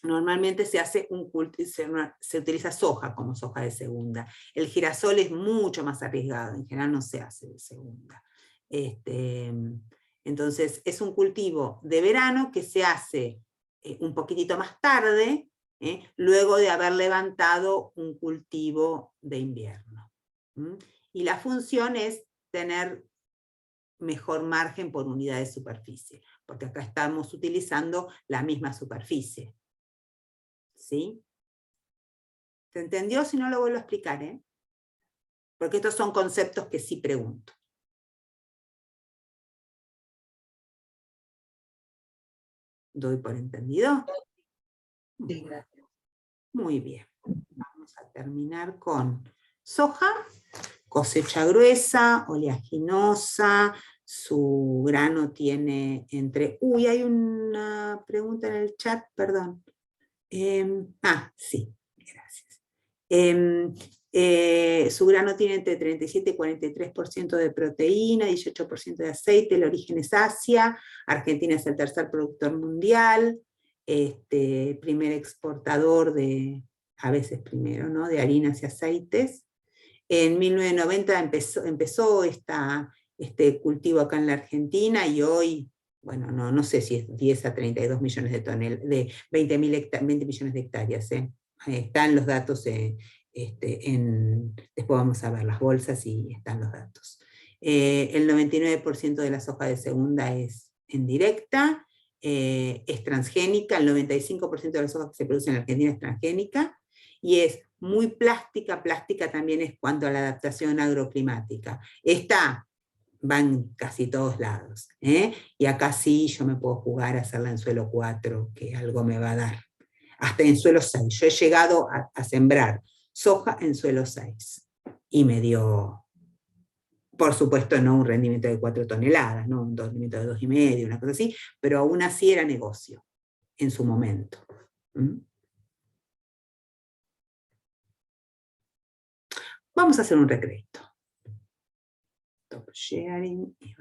Normalmente se hace se utiliza soja como soja de segunda. El girasol es mucho más arriesgado, en general no se hace de segunda. Entonces es un cultivo de verano que se hace un poquitito más tarde, luego de haber levantado un cultivo de invierno. Y la función es tener mejor margen por unidad de superficie, porque acá estamos utilizando la misma superficie. ¿Sí? ¿Se entendió? Si no, lo vuelvo a explicar, porque estos son conceptos que sí pregunto. ¿Doy por entendido? Sí, gracias. Muy bien. Vamos a terminar con soja, cosecha gruesa, oleaginosa, su grano tiene entre... Uy, hay una pregunta en el chat, perdón. Sí, gracias. Su grano tiene entre 37 y 43% de proteína, 18% de aceite, el origen es Asia, Argentina es el tercer productor mundial, primer exportador de, a veces primero, ¿no?, de harinas y aceites. En 1990 empezó este cultivo acá en la Argentina, y hoy, bueno, no sé si es 10 a 32 millones de toneladas, de 20 millones de hectáreas. Están los datos, después vamos a ver las bolsas y están los datos. El 99% de la soja de segunda es en directa, es transgénica, el 95% de la soja que se produce en la Argentina es transgénica, y es muy plástica. Plástica también es cuanto a la adaptación agroclimática. Va en casi todos lados, y acá sí yo me puedo jugar a hacerla en suelo 4, que algo me va a dar. Hasta en suelo 6. Yo he llegado a sembrar soja en suelo 6, y me dio, por supuesto, no un rendimiento de 4 toneladas, ¿no? Un rendimiento de 2,5, una cosa así, pero aún así era negocio en su momento. Vamos a hacer un recrédito. Stop sharing.